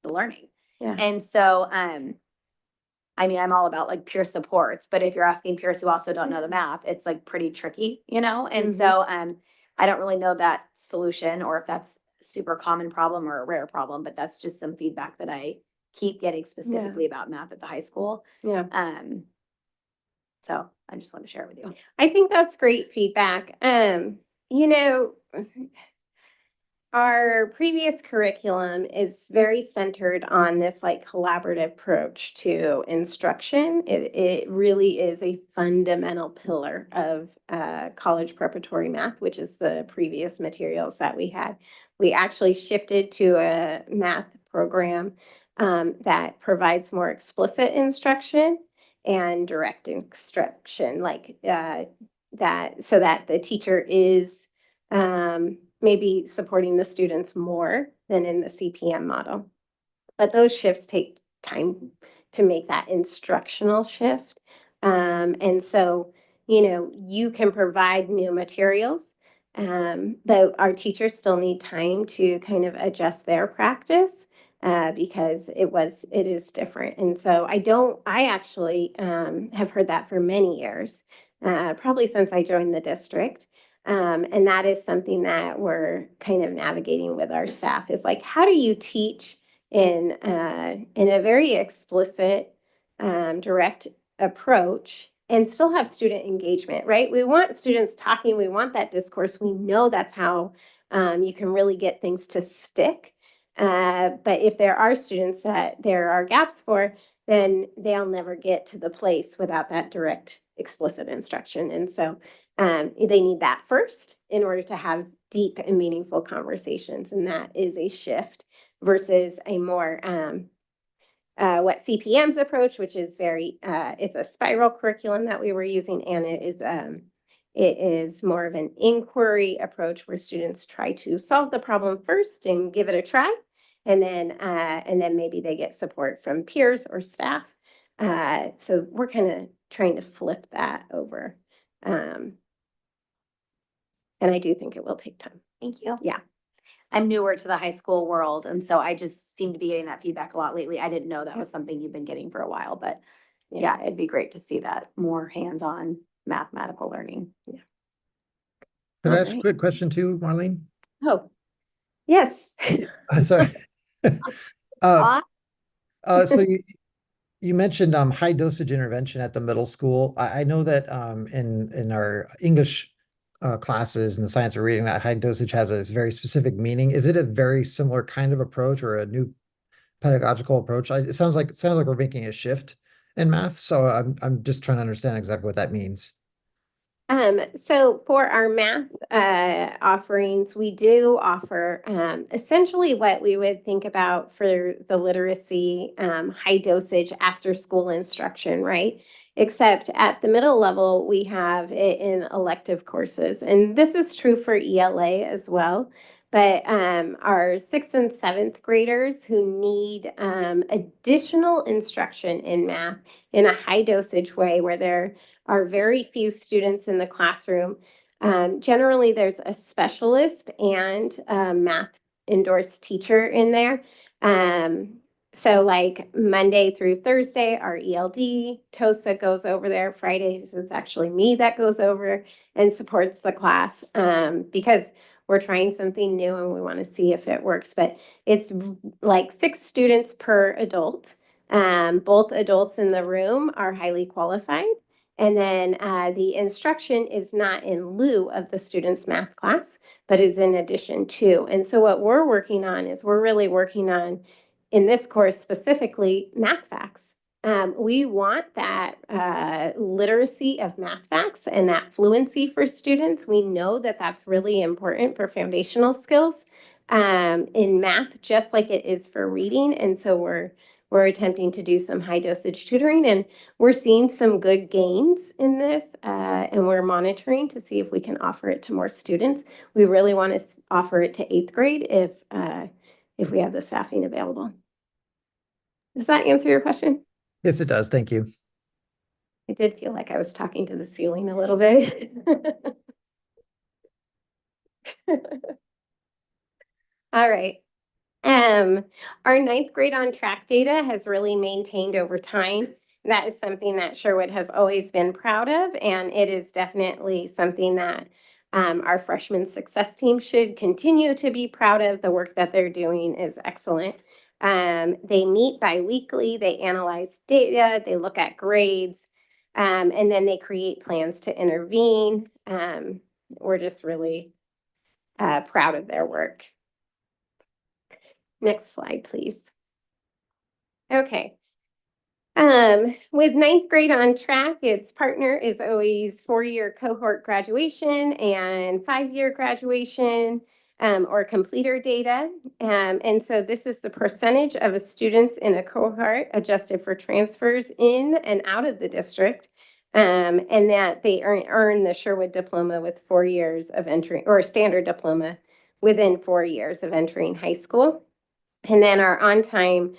the learning. Yeah. And so, I mean, I'm all about like peer supports, but if you're asking peers who also don't know the math, it's like pretty tricky, you know? And so, I don't really know that solution or if that's a super common problem or a rare problem, but that's just some feedback that I keep getting specifically about math at the high school. Yeah. So I just want to share it with you. I think that's great feedback. You know, our previous curriculum is very centered on this like collaborative approach to instruction. It really is a fundamental pillar of college preparatory math, which is the previous materials that we had. We actually shifted to a math program that provides more explicit instruction and direct instruction, like that, so that the teacher is maybe supporting the students more than in the CPM model. But those shifts take time to make that instructional shift. And so, you know, you can provide new materials, but our teachers still need time to kind of adjust their practice. Because it is different. And so I actually have heard that for many years, probably since I joined the district. And that is something that we're kind of navigating with our staff is like, how do you teach in a very explicit, direct approach and still have student engagement, right? We want students talking, we want that discourse. We know that's how you can really get things to stick. But if there are students that there are gaps for, then they'll never get to the place without that direct, explicit instruction. And so they need that first in order to have deep and meaningful conversations. And that is a shift versus a more what CPM's approach, which is very, it's a spiral curriculum that we were using, and it is more of an inquiry approach where students try to solve the problem first and give it a try. And then maybe they get support from peers or staff. So we're kind of trying to flip that over. And I do think it will take time. Thank you. Yeah. I'm newer to the high school world, and so I just seem to be getting that feedback a lot lately. I didn't know that was something you've been getting for a while, but yeah, it'd be great to see that more hands-on mathematical learning. Yeah. Could I ask a Alright. quick question too, Marlene? Oh, yes. Sorry. Aw- So you mentioned high dosage intervention at the middle school. I know that in our English classes in the science of reading, that high dosage has a very specific meaning. Is it a very similar kind of approach or a new pedagogical approach? It sounds like we're making a shift in math. So I'm just trying to understand exactly what that means. So for our math offerings, we do offer essentially what we would think about for the literacy high dosage after school instruction, right? Except at the middle level, we have it in elective courses. And this is true for ELA as well. But our 6th and 7th graders who need additional instruction in math in a high dosage way where there are very few students in the classroom. Generally, there's a specialist and a math endorsed teacher in there. So like Monday through Thursday, our ELD, TOSA goes over there. Fridays, it's actually me that goes over and supports the class because we're trying something new and we want to see if it works. But it's like 6 students per adult. Both adults in the room are highly qualified. And then the instruction is not in lieu of the student's math class, but is in addition to. And so what we're working on is we're really working on, in this course specifically, math facts. We want that literacy of math facts and that fluency for students. We know that that's really important for foundational skills in math, just like it is for reading. And so we're attempting to do some high dosage tutoring, and we're seeing some good gains in this, and we're monitoring to see if we can offer it to more students. We really want to offer it to 8th grade if we have the staffing available. Does that answer your question? Yes, it does. Thank you. I did feel like I was talking to the ceiling a little bit. All right. Our 9th grade on track data has really maintained over time. That is something that Sherwood has always been proud of, and it is definitely something that our freshman success team should continue to be proud of. The work that they're doing is excellent. They meet bi-weekly, they analyze data, they look at grades, and then they create plans to intervene. We're just really proud of their work. Next slide, please. Okay. With 9th grade on track, its partner is always 4-year cohort graduation and 5-year graduation or completer data. And so this is the percentage of students in a cohort adjusted for transfers in and out of the district. And that they earn the Sherwood diploma with 4 years of entering, or standard diploma within 4 years of entering high school. And then our on-time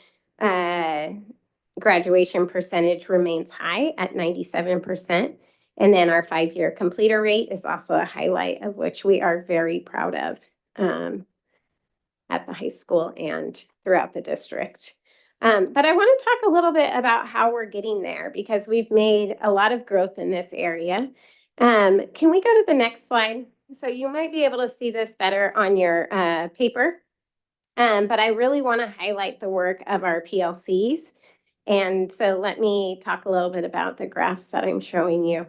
graduation percentage remains high at 97%. And then our 5-year completer rate is also a highlight of which we are very proud of at the high school and throughout the district. But I want to talk a little bit about how we're getting there because we've made a lot of growth in this area. Can we go to the next slide? So you might be able to see this better on your paper. But I really want to highlight the work of our PLCs. And so let me talk a little bit about the graphs that I'm showing you.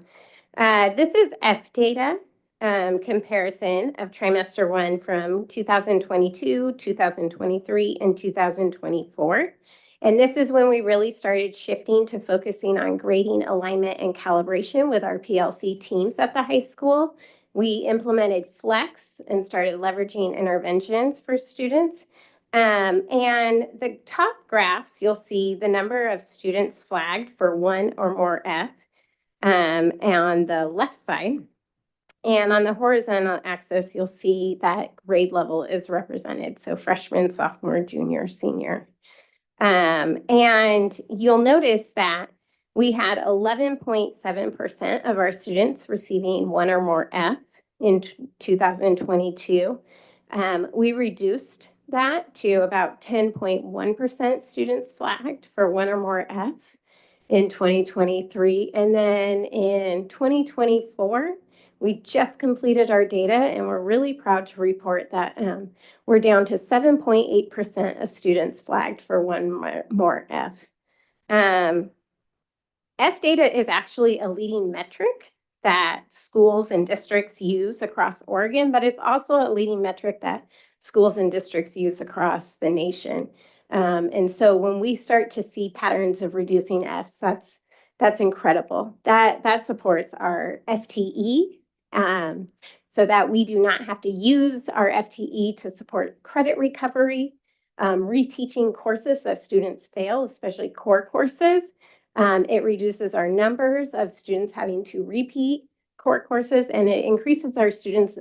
This is F data comparison of trimester 1 from 2022, 2023, and 2024. And this is when we really started shifting to focusing on grading, alignment, and calibration with our PLC teams at the high school. We implemented Flex and started leveraging interventions for students. And the top graphs, you'll see the number of students flagged for 1 or more F on the left side. And on the horizontal axis, you'll see that grade level is represented. So freshman, sophomore, junior, senior. And you'll notice that we had 11.7% of our students receiving 1 or more F in 2022. We reduced that to about 10.1% students flagged for 1 or more F in 2023. And then in 2024, we just completed our data and we're really proud to report that we're down to 7.8% of students flagged for 1 more F. F data is actually a leading metric that schools and districts use across Oregon, but it's also a leading metric that schools and districts use across the nation. And so when we start to see patterns of reducing Fs, that's incredible. That supports our FTE, so that we do not have to use our FTE to support credit recovery, reteaching courses that students fail, especially core courses. It reduces our numbers of students having to repeat core courses, and it increases our students'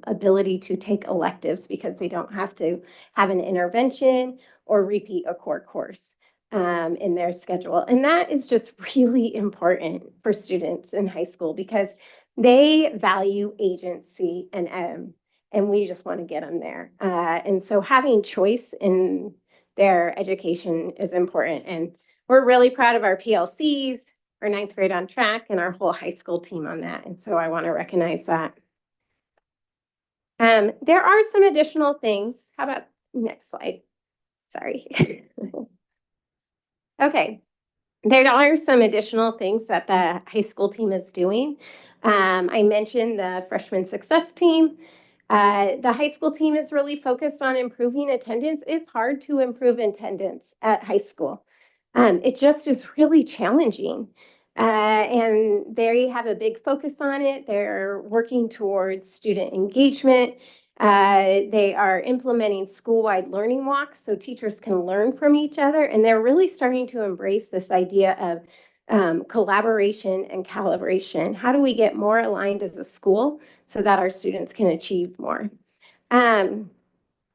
ability to take electives because they don't have to have an intervention or repeat a core course in their schedule. And that is just really important for students in high school because they value agency and we just want to get them there. And so having choice in their education is important. And we're really proud of our PLCs, our 9th grade on track, and our whole high school team on that. And so I want to recognize that. There are some additional things. How about next slide? Sorry. Okay. There are some additional things that the high school team is doing. I mentioned the freshman success team. The high school team is really focused on improving attendance. It's hard to improve attendance at high school. It just is really challenging. And they have a big focus on it. They're working towards student engagement. They are implementing school-wide learning walks so teachers can learn from each other. And they're really starting to embrace this idea of collaboration and calibration. How do we get more aligned as a school so that our students can achieve more? You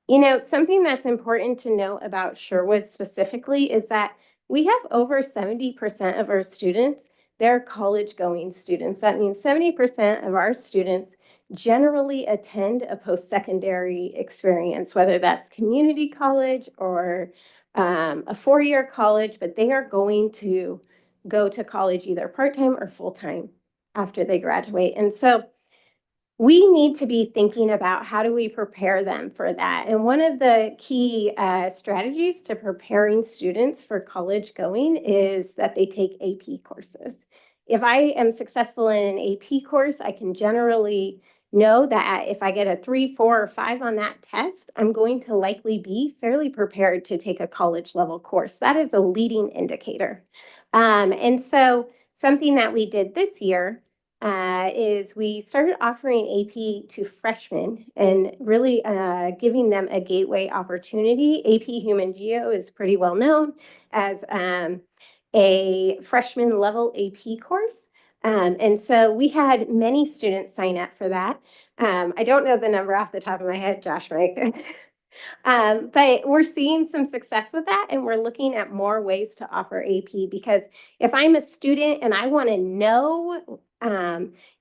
know, something that's important to note about Sherwood specifically is that we have over 70% of our students, they're college-going students. That means 70% of our students generally attend a post-secondary experience, whether that's community college or a 4-year college, but they are going to go to college either part-time or full-time after they graduate. And so we need to be thinking about how do we prepare them for that. And one of the key strategies to preparing students for college going is that they take AP courses. If I am successful in an AP course, I can generally know that if I get a 3, 4, or 5 on that test, I'm going to likely be fairly prepared to take a college level course. That is a leading indicator. And so something that we did this year is we started offering AP to freshmen and really giving them a gateway opportunity. AP Human Geo is pretty well known as a freshman level AP course. And so we had many students sign up for that. I don't know the number off the top of my head, Josh, Mike. But we're seeing some success with that, and we're looking at more ways to offer AP because if I'm a student and I want to know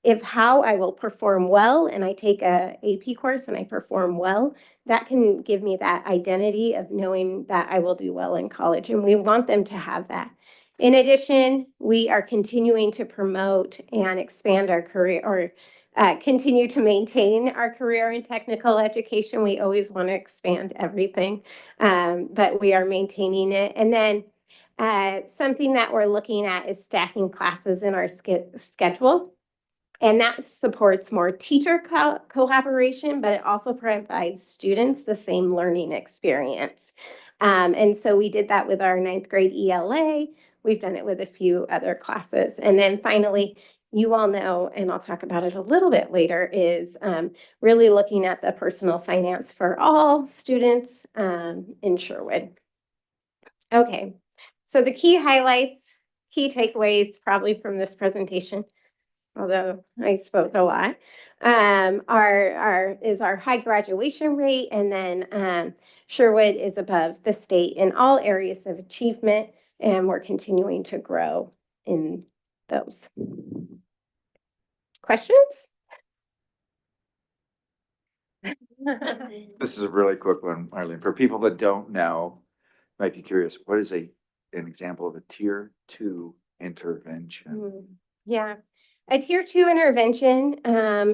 if how I will perform well and I take a AP course and I perform well, that can give me that identity of knowing that I will do well in college, and we want them to have that. In addition, we are continuing to promote and expand our career or continue to maintain our career in technical education. We always want to expand everything, but we are maintaining it. And then something that we're looking at is stacking classes in our schedule. And that supports more teacher collaboration, but it also provides students the same learning experience. And so we did that with our 9th grade ELA. We've done it with a few other classes. And then finally, you all know, and I'll talk about it a little bit later, is really looking at the personal finance for all students in Sherwood. Okay, so the key highlights, key takeaways probably from this presentation. although I spoke a lot, is our high graduation rate. And then Sherwood is above the state in all areas of achievement, and we're continuing to grow in those. Questions? This is a really quick one, Marlene. For people that don't know, might be curious, what is an example of a tier 2 intervention? Yeah, a tier 2 intervention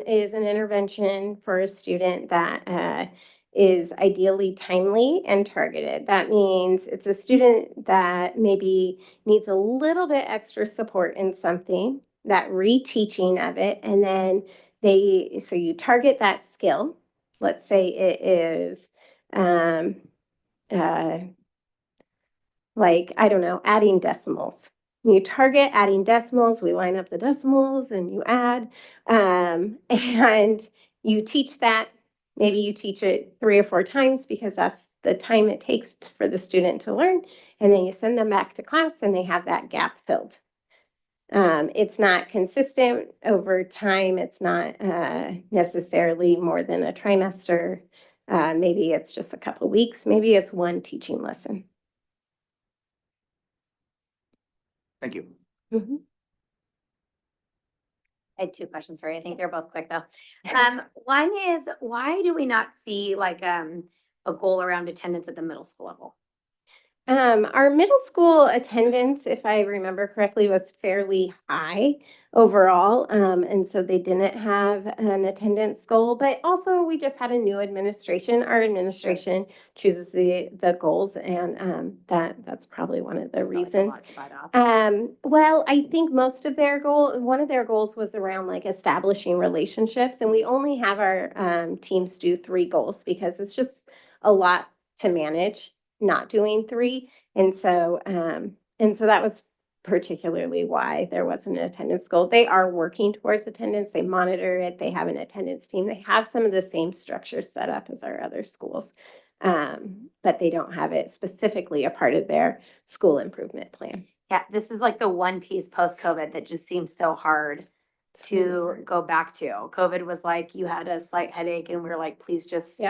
is an intervention for a student that is ideally timely and targeted. That means it's a student that maybe needs a little bit extra support in something, that reteaching of it, and then so you target that skill. Let's say it is like, I don't know, adding decimals. You target adding decimals, we line up the decimals and you add, and you teach that. Maybe you teach it 3 or 4 times because that's the time it takes for the student to learn. And then you send them back to class and they have that gap filled. It's not consistent over time. It's not necessarily more than a trimester. Maybe it's just a couple weeks. Maybe it's one teaching lesson. Thank you. Mm-hmm. I had 2 questions for you. I think they're both quick though. One is, why do we not see like a goal around attendance at the middle school level? Our middle school attendance, if I remember correctly, was fairly high overall. And so they didn't have an attendance goal, but also we just had a new administration. Our administration chooses the goals, and that's probably one of the There's not, like, a reasons. lot to bite off. Well, I think most of one of their goals was around like establishing relationships, and we only have our teams do 3 goals because it's just a lot to manage not doing 3. And so that was particularly why there wasn't an attendance goal. They are working towards attendance. They monitor it. They have an attendance team. They have some of the same structures set up as our other schools. But they don't have it specifically a part of their school improvement plan. Yeah, this is like the one piece post-COVID that just seems so hard to go back to. COVID was like, you had a slight headache and we were like, please just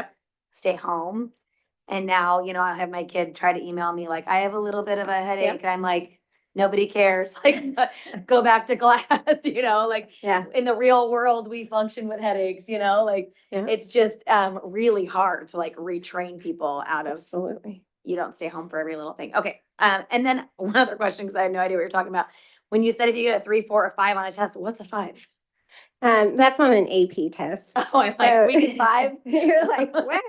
stay home. And now, you know, I have my kid try to email me like, I have a little bit of a headache. And I'm like, nobody cares. Like, go back to class, you know, like in the real world, we function with headaches, you know, like it's just really hard to like retrain people out of you don't stay home for every little thing. Okay. And then one other question, because I had no idea what you're talking about. When you said if you get a 3, 4, or 5 on a test, what's a 5? That's on an AP test. Oh, it's like we get 5s. You're like, what?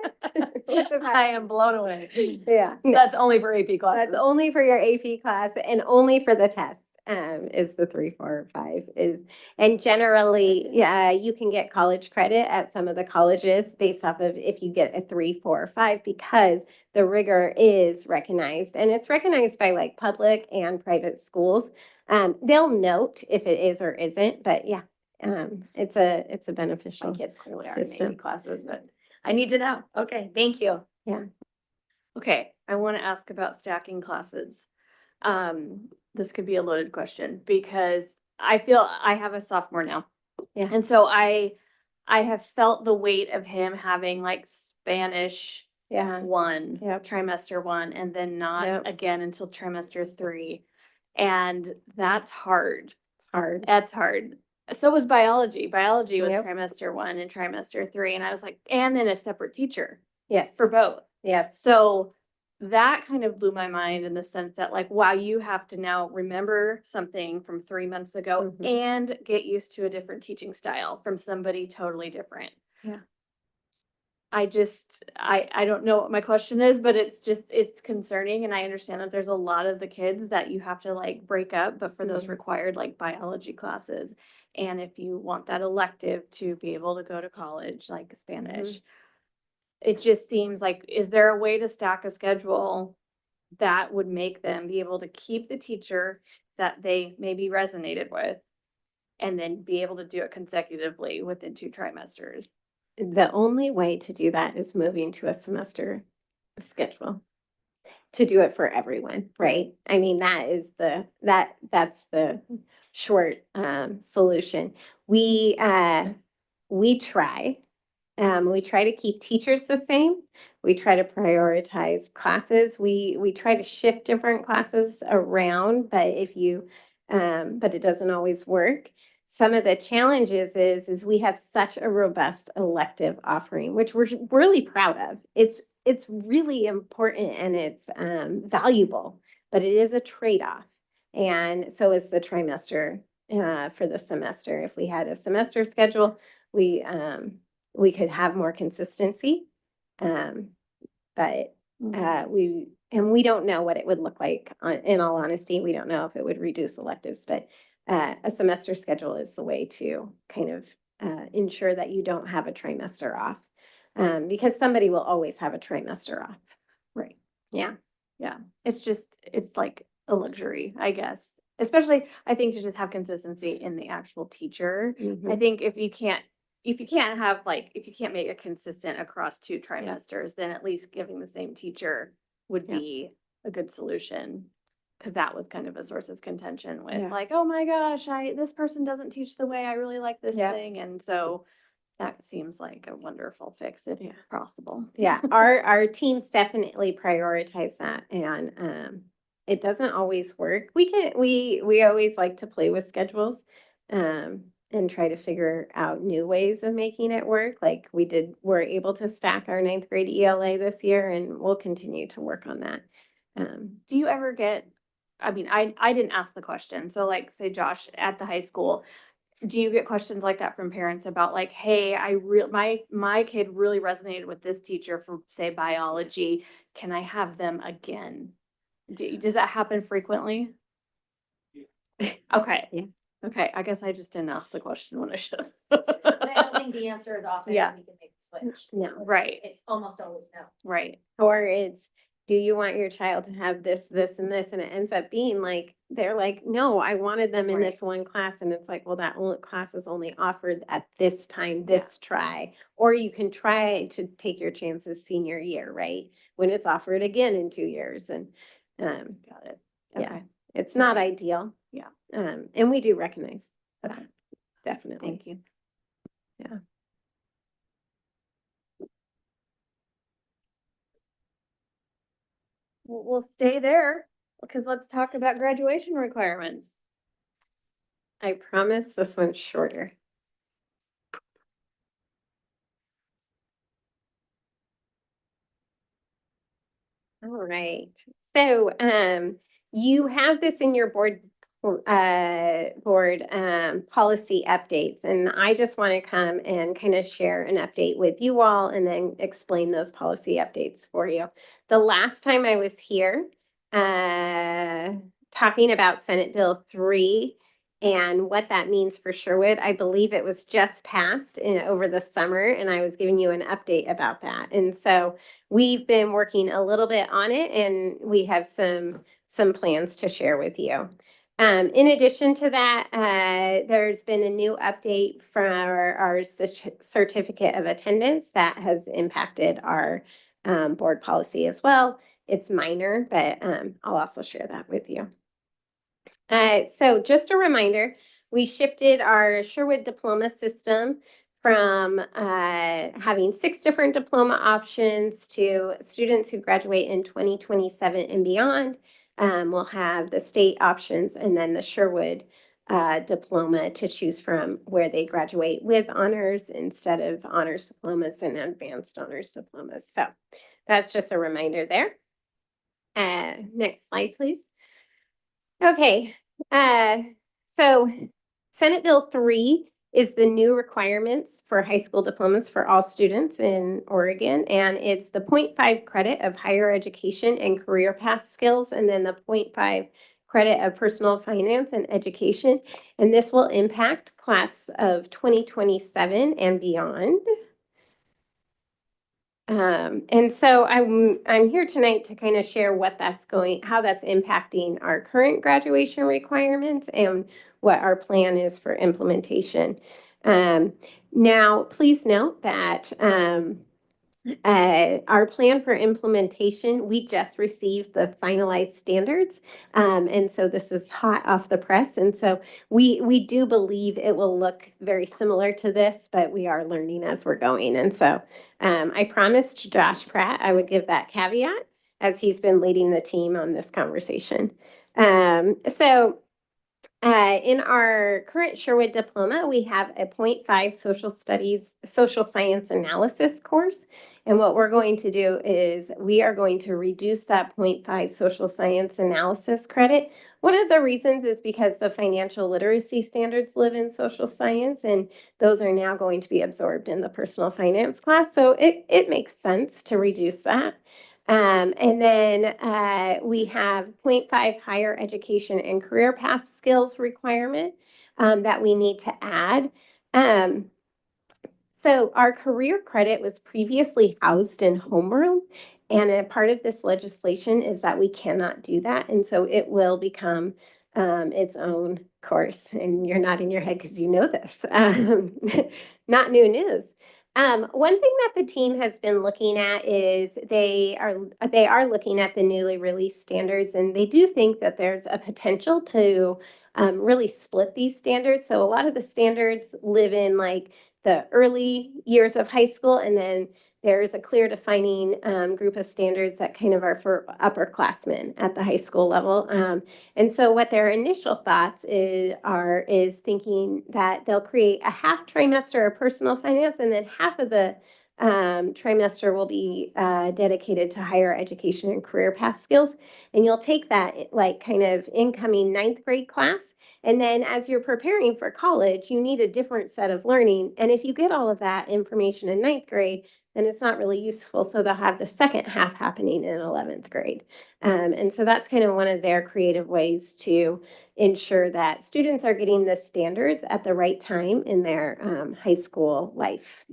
I am blown away. Yeah. So that's only for AP class. That's only for your AP class and only for the test. Is the 3, 4, or 5 is, and generally, you can get college credit at some of the colleges based off of if you get a 3, 4, or 5 because the rigor is recognized, and it's recognized by like public and private schools. They'll note if it is or isn't, but it's a beneficial. My kids clearly are in system. AP classes, but I need to know. Okay, thank you. Yeah. Okay, I want to ask about stacking classes. This could be a loaded question because I feel I have a sophomore now. Yeah. And so I have felt the weight of him having like Spanish 1, trimester 1, and then not again until trimester 3. And that's hard. It's hard. That's hard. So was biology. Biology was trimester 1 and trimester 3. And I was like, and then a separate teacher. Yes. For both. Yes. So that kind of blew my mind in the sense that like, wow, you have to now remember something from 3 months ago and get used to a different teaching style from somebody totally different. Yeah. I don't know what my question is, but it's concerning. And I understand that there's a lot of the kids that you have to like break up, but for those required like biology classes. And if you want that elective to be able to go to college, like Spanish, it just seems like, is there a way to stack a schedule that would make them be able to keep the teacher that they maybe resonated with and then be able to do it consecutively within 2 trimesters? The only way to do that is moving to a semester schedule. to do it for everyone, right? I mean, that's the short solution. We try. We try to keep teachers the same. We try to prioritize classes. We try to shift different classes around, but but it doesn't always work. Some of the challenges is we have such a robust elective offering, which we're really proud of. It's really important and it's valuable, but it is a trade-off. And so is the trimester for the semester. If we had a semester schedule, we could have more consistency. But we don't know what it would look like in all honesty. We don't know if it would reduce electives, but a semester schedule is the way to kind of ensure that you don't have a trimester off. Because somebody will always have a trimester off. Right. Yeah. Yeah. It's like a luxury, I guess. Especially, I think, to just have consistency in the actual teacher. I think if you can't make it consistent across 2 trimesters, then at least giving the same teacher would be a good solution. Because that was kind of a source of contention with like, oh my gosh, this person doesn't teach the way I really like this thing. And so that seems like a wonderful fix if possible. Yeah, our teams definitely prioritize that, and it doesn't always work. We always like to play with schedules and try to figure out new ways of making it work. Like we're able to stack our 9th grade ELA this year, and we'll continue to work on that. Do you ever get, I mean, I didn't ask the question. So like, say Josh at the high school, do you get questions like that from parents about like, hey, my kid really resonated with this teacher for, say, biology. Can I have them again? Does that happen frequently? Okay. Yeah. Okay. I guess I just didn't ask the question when I should. I don't think the answer is often Yeah. we can make the switch. No. Right. It's almost always no. Right. Or it's, do you want your child to have this, this, and this? And it ends up being like, they're like, no, I wanted them in this one class. And it's like, well, that class is only offered at this time, this try. Or you can try to take your chances senior year, right? When it's offered again in 2 years. And Got it. Yeah. Okay. It's not ideal. Yeah. And we do recognize that. Definitely. Thank you. Yeah. We'll stay there because let's talk about graduation requirements. I promise this one's shorter. All right. So you have this in your board policy updates, and I just want to come and kind of share an update with you all and then explain those policy updates for you. The last time I was here talking about Senate Bill 3 and what that means for Sherwood, I believe it was just passed over the summer, and I was giving you an update about that. And so we've been working a little bit on it, and we have some plans to share with you. In addition to that, there's been a new update for our certificate of attendance that has impacted our board policy as well. It's minor, but I'll also share that with you. So just a reminder, we shifted our Sherwood diploma system from having 6 different diploma options to students who graduate in 2027 and beyond. We'll have the state options and then the Sherwood diploma to choose from, where they graduate with honors instead of honors diplomas and advanced honors diplomas. So that's just a reminder there. Next slide, please. Okay, so Senate Bill 3 is the new requirements for high school diplomas for all students in Oregon. And it's the 0.5 credit of higher education and career path skills, and then the 0.5 credit of personal finance and education. And this will impact class of 2027 and beyond. And so I'm here tonight to kind of share how that's impacting our current graduation requirements and what our plan is for implementation. Now, please note that Our plan for implementation, we just received the finalized standards. And so this is hot off the press. And so we do believe it will look very similar to this, but we are learning as we're going. And so I promised Josh Pratt I would give that caveat as he's been leading the team on this conversation. In our current Sherwood diploma, we have a 0.5 social studies, social science analysis course. And what we're going to do is we are going to reduce that 0.5 social science analysis credit. One of the reasons is because the financial literacy standards live in social science, and those are now going to be absorbed in the personal finance class. So it makes sense to reduce that. And then we have 0.5 higher education and career path skills requirement that we need to add. So our career credit was previously housed in homeroom, and a part of this legislation is that we cannot do that. And so it will become its own course. And you're nodding your head because you know this. Not new news. One thing that the team has been looking at is they are looking at the newly released standards, and they do think that there's a potential to really split these standards. So a lot of the standards live in like the early years of high school, and then there's a clear defining group of standards that kind of are for upperclassmen at the high school level. And so what their initial thoughts is thinking that they'll create a half trimester of personal finance, and then half of the trimester will be dedicated to higher education and career path skills. And you'll take that like kind of incoming 9th grade class. And then as you're preparing for college, you need a different set of learning. And if you get all of that information in 9th grade, then it's not really useful. So they'll have the second half happening in 11th grade. And so that's kind of one of their creative ways to ensure that students are getting the standards at the right time in their high school life.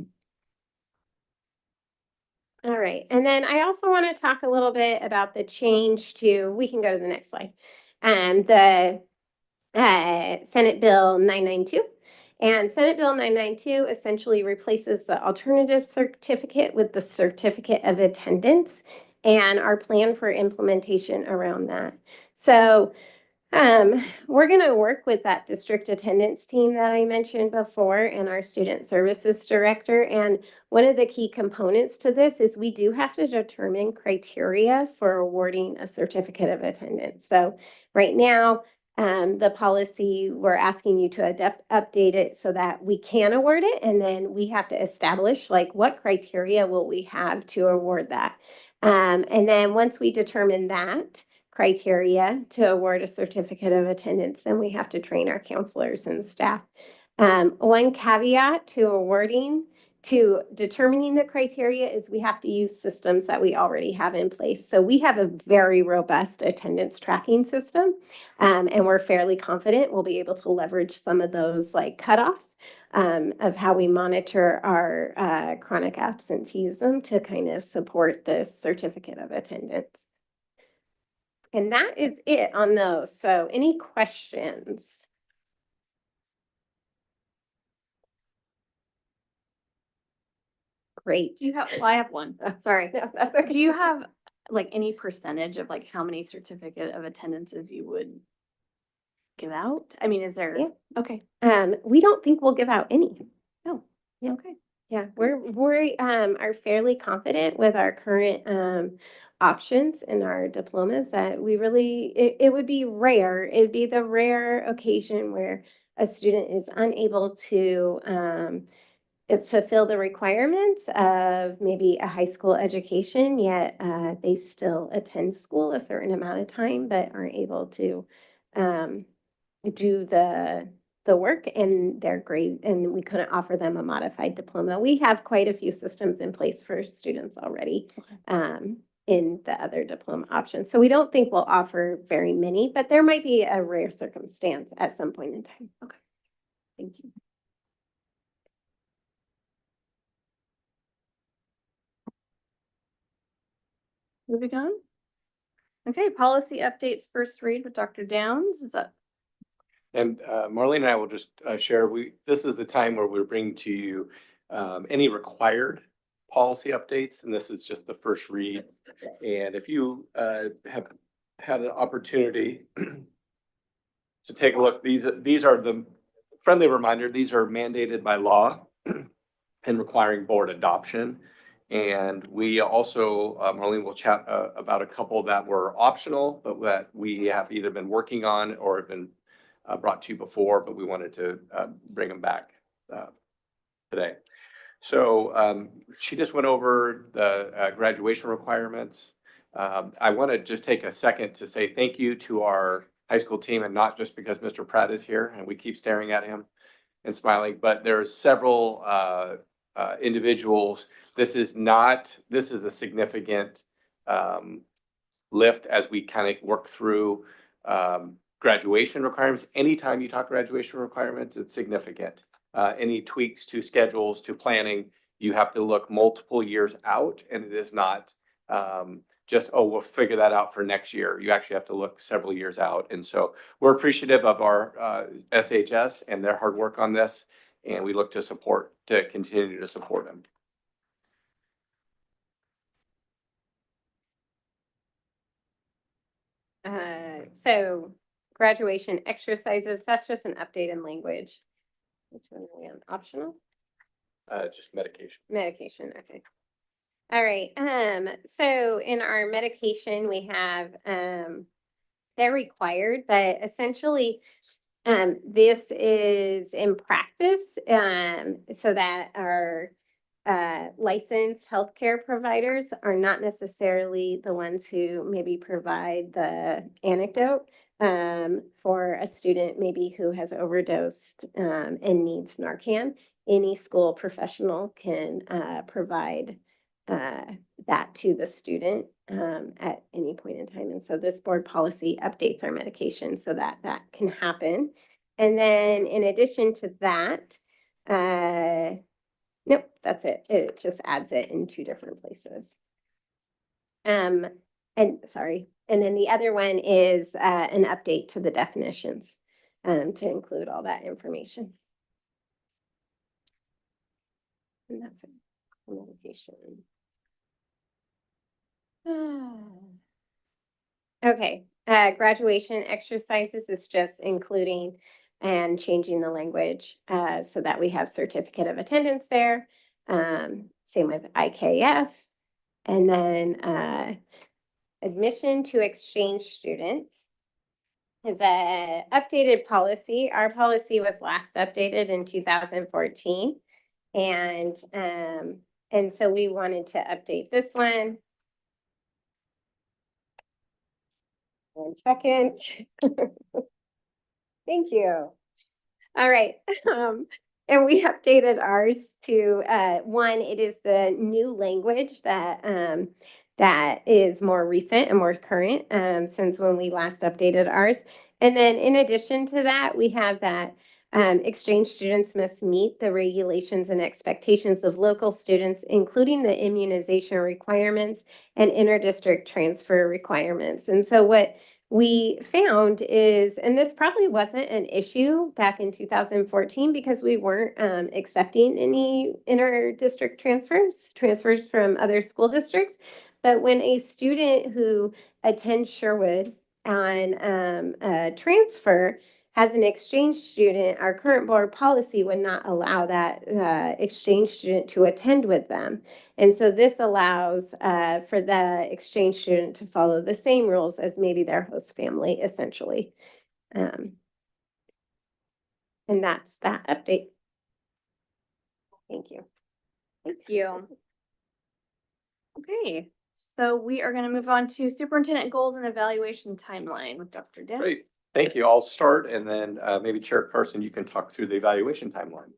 All right. And then I also want to talk a little bit about the change to, we can go to the next slide, the Senate Bill 992. And Senate Bill 992 essentially replaces the alternative certificate with the certificate of attendance and our plan for implementation around that. So we're going to work with that district attendance team that I mentioned before and our student services director. And one of the key components to this is we do have to determine criteria for awarding a certificate of attendance. So right now, the policy, we're asking you to update it so that we can award it. And then we have to establish like what criteria will we have to award that. And then once we determine that criteria to award a certificate of attendance, then we have to train our counselors and staff. One caveat to determining the criteria is we have to use systems that we already have in place. So we have a very robust attendance tracking system, and we're fairly confident we'll be able to leverage some of those like cutoffs of how we monitor our chronic absenteeism to kind of support this certificate of attendance. And that is it on those. So any questions? Great. Do you have, well, I have one. Sorry. No, that's okay. Do you have like any percentage of like how many certificate of attendances you would give out? I mean, is there? Yeah. Okay. We don't think we'll give out any. Oh, Yeah. okay. Yeah, we are fairly confident with our current options in our diplomas that we really, it would be rare. It would be the rare occasion where a student is unable to fulfill the requirements of maybe a high school education, yet they still attend school a certain amount of time, but aren't able to do the work and their grade, and we couldn't offer them a modified diploma. We have quite a few systems in place for students already in the other diploma options. So we don't think we'll offer very many, but there might be a rare circumstance at some point in time. Okay. Thank you. Moving on. Okay, policy updates, first read with Dr. Downs. Is that? And Marlene and I will just share, this is the time where we're bringing to you any required policy updates, and this is just the first read. And if you have had an opportunity to take a look, these are the friendly reminder, these are mandated by law and requiring board adoption. And we also, Marlene will chat about a couple that were optional, but that we have either been working on or have been brought to you before, but we wanted to bring them back today. So she just went over the graduation requirements. I want to just take a second to say thank you to our high school team, and not just because Mr. Pratt is here and we keep staring at him and smiling, but there's several individuals. This is a significant lift as we kind of work through graduation requirements. Anytime you talk graduation requirements, it's significant. Any tweaks to schedules, to planning, you have to look multiple years out, and it is not just, oh, we'll figure that out for next year. You actually have to look several years out. And so we're appreciative of our SHS and their hard work on this, and we look to continue to support them. So graduation exercises, that's just an update in language. Which one are we on? Optional? Just medication. Medication, okay. All right, so in our medication, we have, they're required, but essentially, this is in practice, so that our licensed healthcare providers are not necessarily the ones who maybe provide the anecdote for a student maybe who has overdosed and needs Narcan. Any school professional can provide that to the student at any point in time. And so this board policy updates our medication so that that can happen. And then in addition to that, nope, that's it. It just adds it in two different places. And sorry. And then the other one is an update to the definitions to include all that information. And that's it. Medication. Okay, graduation exercises is just including and changing the language so that we have certificate of attendance there. Same with IKF. And then admission to exchange students is a updated policy. Our policy was last updated in 2014. And so we wanted to update this one. 1 second. Thank you. All right. And we updated ours to one, it is the new language that that is more recent and more current since when we last updated ours. And then in addition to that, we have that exchange students must meet the regulations and expectations of local students, including the immunization requirements and interdistrict transfer requirements. And so what we found is, and this probably wasn't an issue back in 2014 because we weren't accepting any interdistrict transfers from other school districts. But when a student who attends Sherwood on a transfer as an exchange student, our current board policy would not allow that exchange student to attend with them. And so this allows for the exchange student to follow the same rules as maybe their host family, essentially. And that's that update. Thank you. Thank you. Okay, so we are going to move on to superintendent goals and evaluation timeline with Dr. Dent. Great. Thank you. I'll start, and then maybe Chair Carson, you can talk through the evaluation timeline.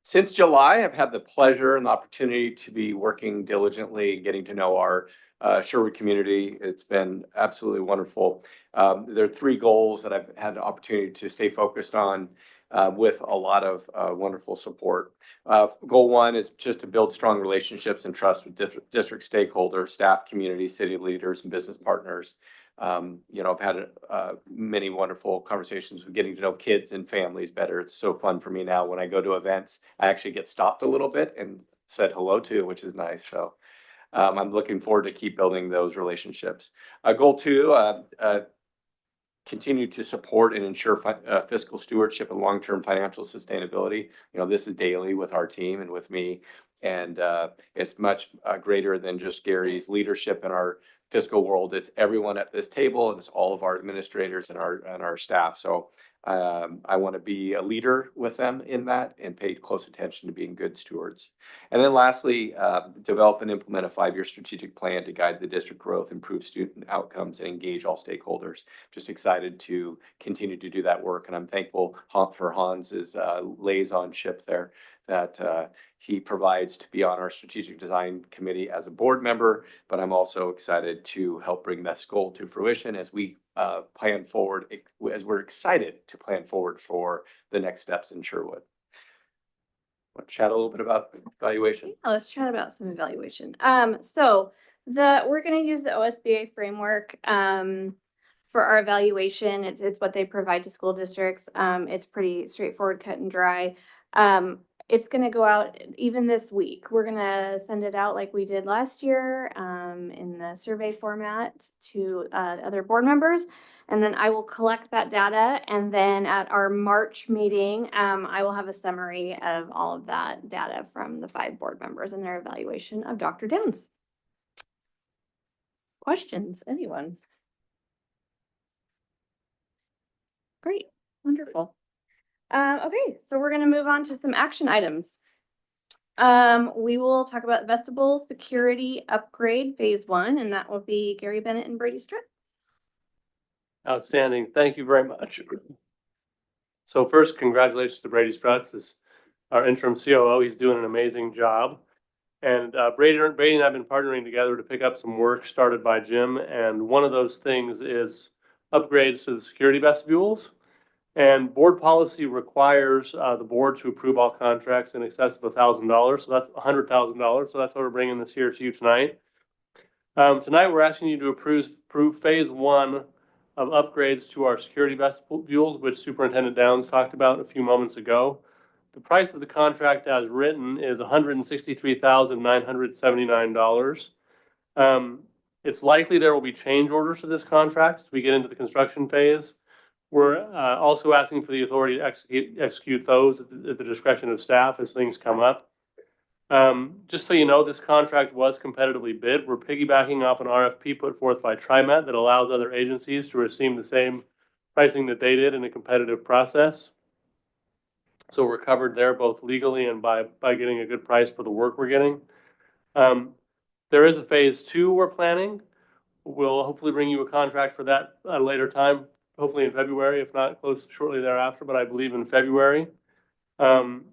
Since July, I've had the pleasure and the opportunity to be working diligently, getting to know our Sherwood community. It's been absolutely wonderful. There are 3 goals that I've had the opportunity to stay focused on with a lot of wonderful support. Goal 1 is just to build strong relationships and trust with district stakeholders, staff, community, city leaders, and business partners. You know, I've had many wonderful conversations with getting to know kids and families better. It's so fun for me now when I go to events, I actually get stopped a little bit and said hello to, which is nice. So I'm looking forward to keep building those relationships. Goal 2, continue to support and ensure fiscal stewardship and long-term financial sustainability. You know, this is daily with our team and with me. And it's much greater than just Gary's leadership in our fiscal world. It's everyone at this table, and it's all of our administrators and our staff. So I want to be a leader with them in that and pay close attention to being good stewards. And then lastly, develop and implement a 5-year strategic plan to guide the district growth, improve student outcomes, and engage all stakeholders. Just excited to continue to do that work. And I'm thankful for Hans's liaisonship there that he provides to be on our strategic design committee as a board member. But I'm also excited to help bring this goal to fruition as we plan forward, as we're excited to plan forward for the next steps in Sherwood. Want to chat a little bit about evaluation? Yeah, let's chat about some evaluation. So we're going to use the OSBA framework for our evaluation. It's what they provide to school districts. It's pretty straightforward, cut and dry. It's going to go out even this week. We're going to send it out like we did last year in the survey format to other board members. And then I will collect that data. And then at our March meeting, I will have a summary of all of that data from the 5 board members and their evaluation of Dr. Downs. Questions, anyone? Great, wonderful. Okay, so we're going to move on to some action items. We will talk about vestibule security upgrade phase 1, and that will be Gary Bennett and Brady Stritz. Outstanding. Thank you very much. So first, congratulations to Brady Strutz as our interim COO. He's doing an amazing job. And Brady and I have been partnering together to pick up some work started by Jim. And one of those things is upgrades to the security vestibules. And board policy requires the board to approve all contracts in excess of $1,000. So that's $100,000. So that's why we're bringing this here to you tonight. Tonight, we're asking you to approve phase 1 of upgrades to our security vestibules, which Superintendent Downs talked about a few moments ago. The price of the contract as written is $163,979. It's likely there will be change orders to this contract as we get into the construction phase. We're also asking for the authority to execute those at the discretion of staff as things come up. Just so you know, this contract was competitively bid. We're piggybacking off an RFP put forth by TriMet that allows other agencies to receive the same pricing that they did in a competitive process. So we're covered there both legally and by getting a good price for the work we're getting. There is a phase 2 we're planning. We'll hopefully bring you a contract for that at a later time, hopefully in February, if not close shortly thereafter, but I believe in February. On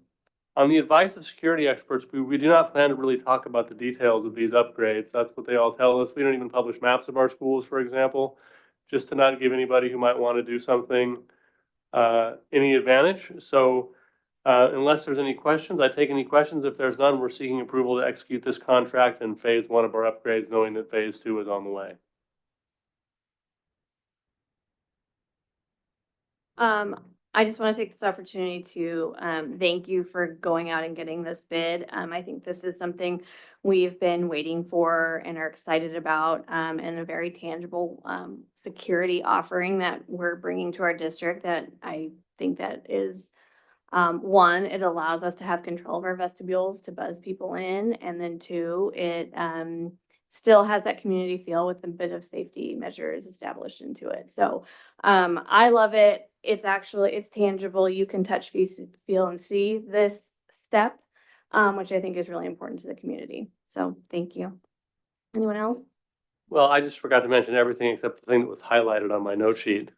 the advice of security experts, we do not plan to really talk about the details of these upgrades. That's what they all tell us. We don't even publish maps of our schools, for example, just to not give anybody who might want to do something any advantage. So unless there's any questions, I take any questions. If there's none, we're seeking approval to execute this contract in phase 1 of our upgrades, knowing that phase 2 is on the way. I just want to take this opportunity to thank you for going out and getting this bid. I think this is something we've been waiting for and are excited about, and a very tangible security offering that we're bringing to our district that I think that is, one, it allows us to have control of our vestibules to buzz people in, and then 2, it still has that community feel with a bit of safety measures established into it. So I love it. It's tangible. You can touch, feel, and see this step, which I think is really important to the community. So thank you. Anyone else? Well, I just forgot to mention everything except the thing that was highlighted on my note sheet.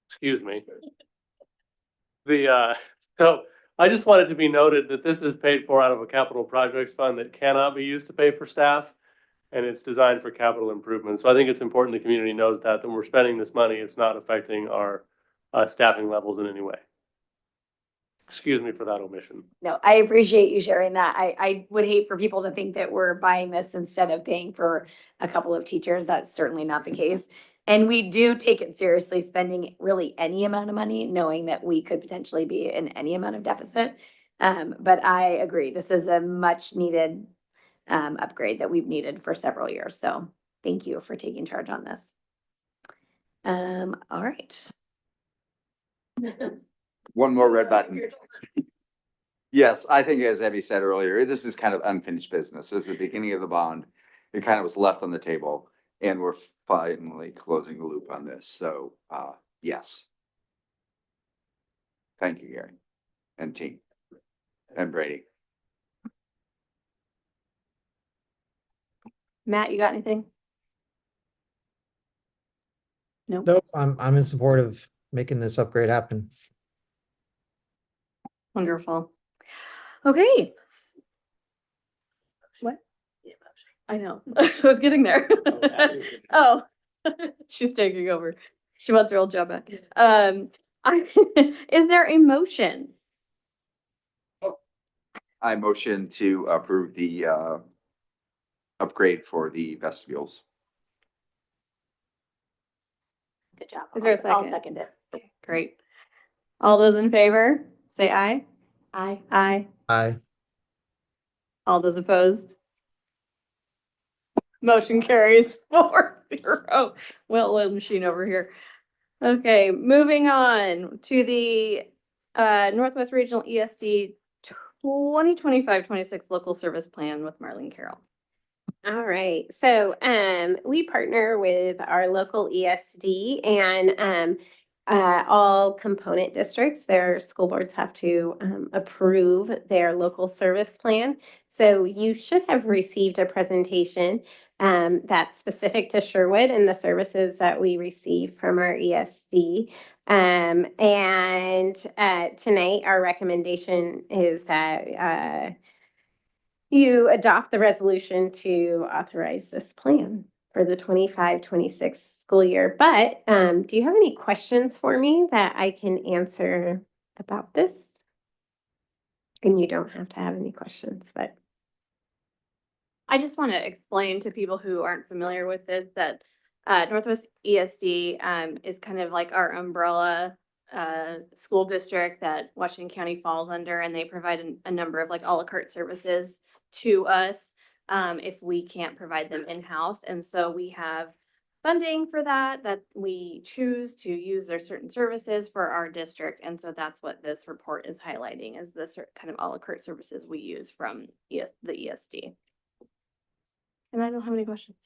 Excuse me. So I just wanted to be noted that this is paid for out of a capital projects fund that cannot be used to pay for staff, and it's designed for capital improvement. So I think it's important the community knows that when we're spending this money, it's not affecting our staffing levels in any way. Excuse me for that omission. No, I appreciate you sharing that. I would hate for people to think that we're buying this instead of paying for a couple of teachers. That's certainly not the case. And we do take it seriously, spending really any amount of money, knowing that we could potentially be in any amount of deficit. But I agree, this is a much needed upgrade that we've needed for several years. So thank you for taking charge on this. All right. One more red button. Yes, I think as Abby said earlier, this is kind of unfinished business. It was the beginning of the bond. It kind of was left on the table and we're finally closing the loop on this. So, yes. Thank you, Gary and team and Brady. Matt, you got anything? No. Nope, I'm in support of making this upgrade happen. Wonderful. Okay. What? I know. I was getting there. Oh, she's taking over. She wants her old job back. Is there a motion? I motion to approve the upgrade for the vestibules. Good job. Is there a I'll second? second it. Great. All those in favor, say aye. Aye. Aye. Aye. All those opposed? Motion carries 4-0. Well, machine over here. Okay, moving on to the Northwest Regional ESD 2025-26 local service plan with Marlene Carroll. All right, so we partner with our local ESD and all component districts, their school boards have to approve their local service plan. So you should have received a presentation that's specific to Sherwood and the services that we receive from our ESD. Tonight, our recommendation is that you adopt the resolution to authorize this plan for the 25-26 school year. But do you have any questions for me that I can answer about this? And you don't have to have any questions, but. I just want to explain to people who aren't familiar with this that Northwest ESD is kind of like our umbrella school district that Washington County falls under, and they provide a number of like a la carte services to us if we can't provide them in-house. And so we have funding for that we choose to use their certain services for our district. And so that's what this report is highlighting, is the kind of a la carte services we use from the ESD. And I don't have any questions.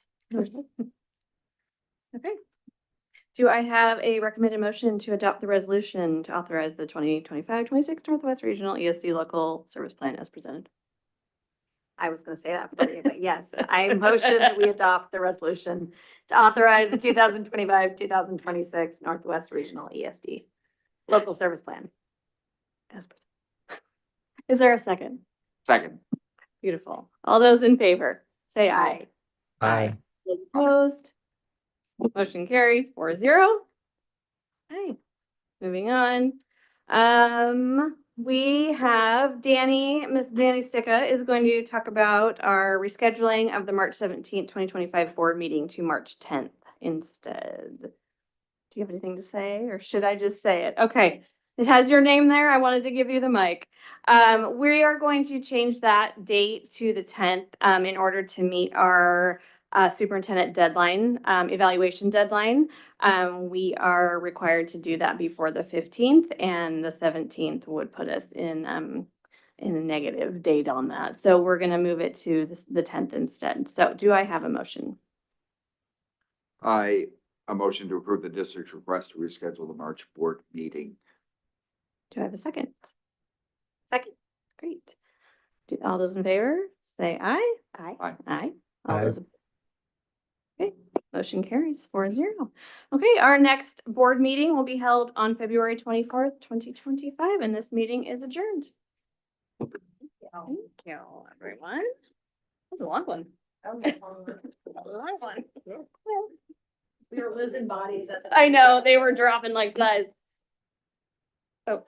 Okay. Do I have a recommended motion to adopt the resolution to authorize the 2025-26 Northwest Regional ESD local service plan as presented? I was gonna say that for you, but yes, I motion that we adopt the resolution to authorize the 2025-2026 Northwest Regional ESD local service plan. As presented. Is there a second? Second. Beautiful. All those in favor, say aye. Aye. Those opposed? Motion carries 4-0. Okay, moving on. We have Miss Danny Sticka is going to talk about our rescheduling of the March 17th, 2025 board meeting to March 10th instead. Do you have anything to say, or should I just say it? Okay, it has your name there. I wanted to give you the mic. We are going to change that date to the 10th in order to meet our superintendent deadline, evaluation deadline. We are required to do that before the 15th, and the 17th would put us in a negative date on that. So we're going to move it to the 10th instead. So do I have a motion? A motion to approve the district's request to reschedule the March board meeting. Do I have a second? Second. Great. All those in favor, say aye. Aye. Aye. Aye. All Aye. those. Okay, motion carries 4-0. Okay, our next board meeting will be held on February 24th, 2025, and this meeting is adjourned. Thank you, everyone. That was a long one. That was a long one. We were losing bodies. I know, they were dropping like flies. Oh.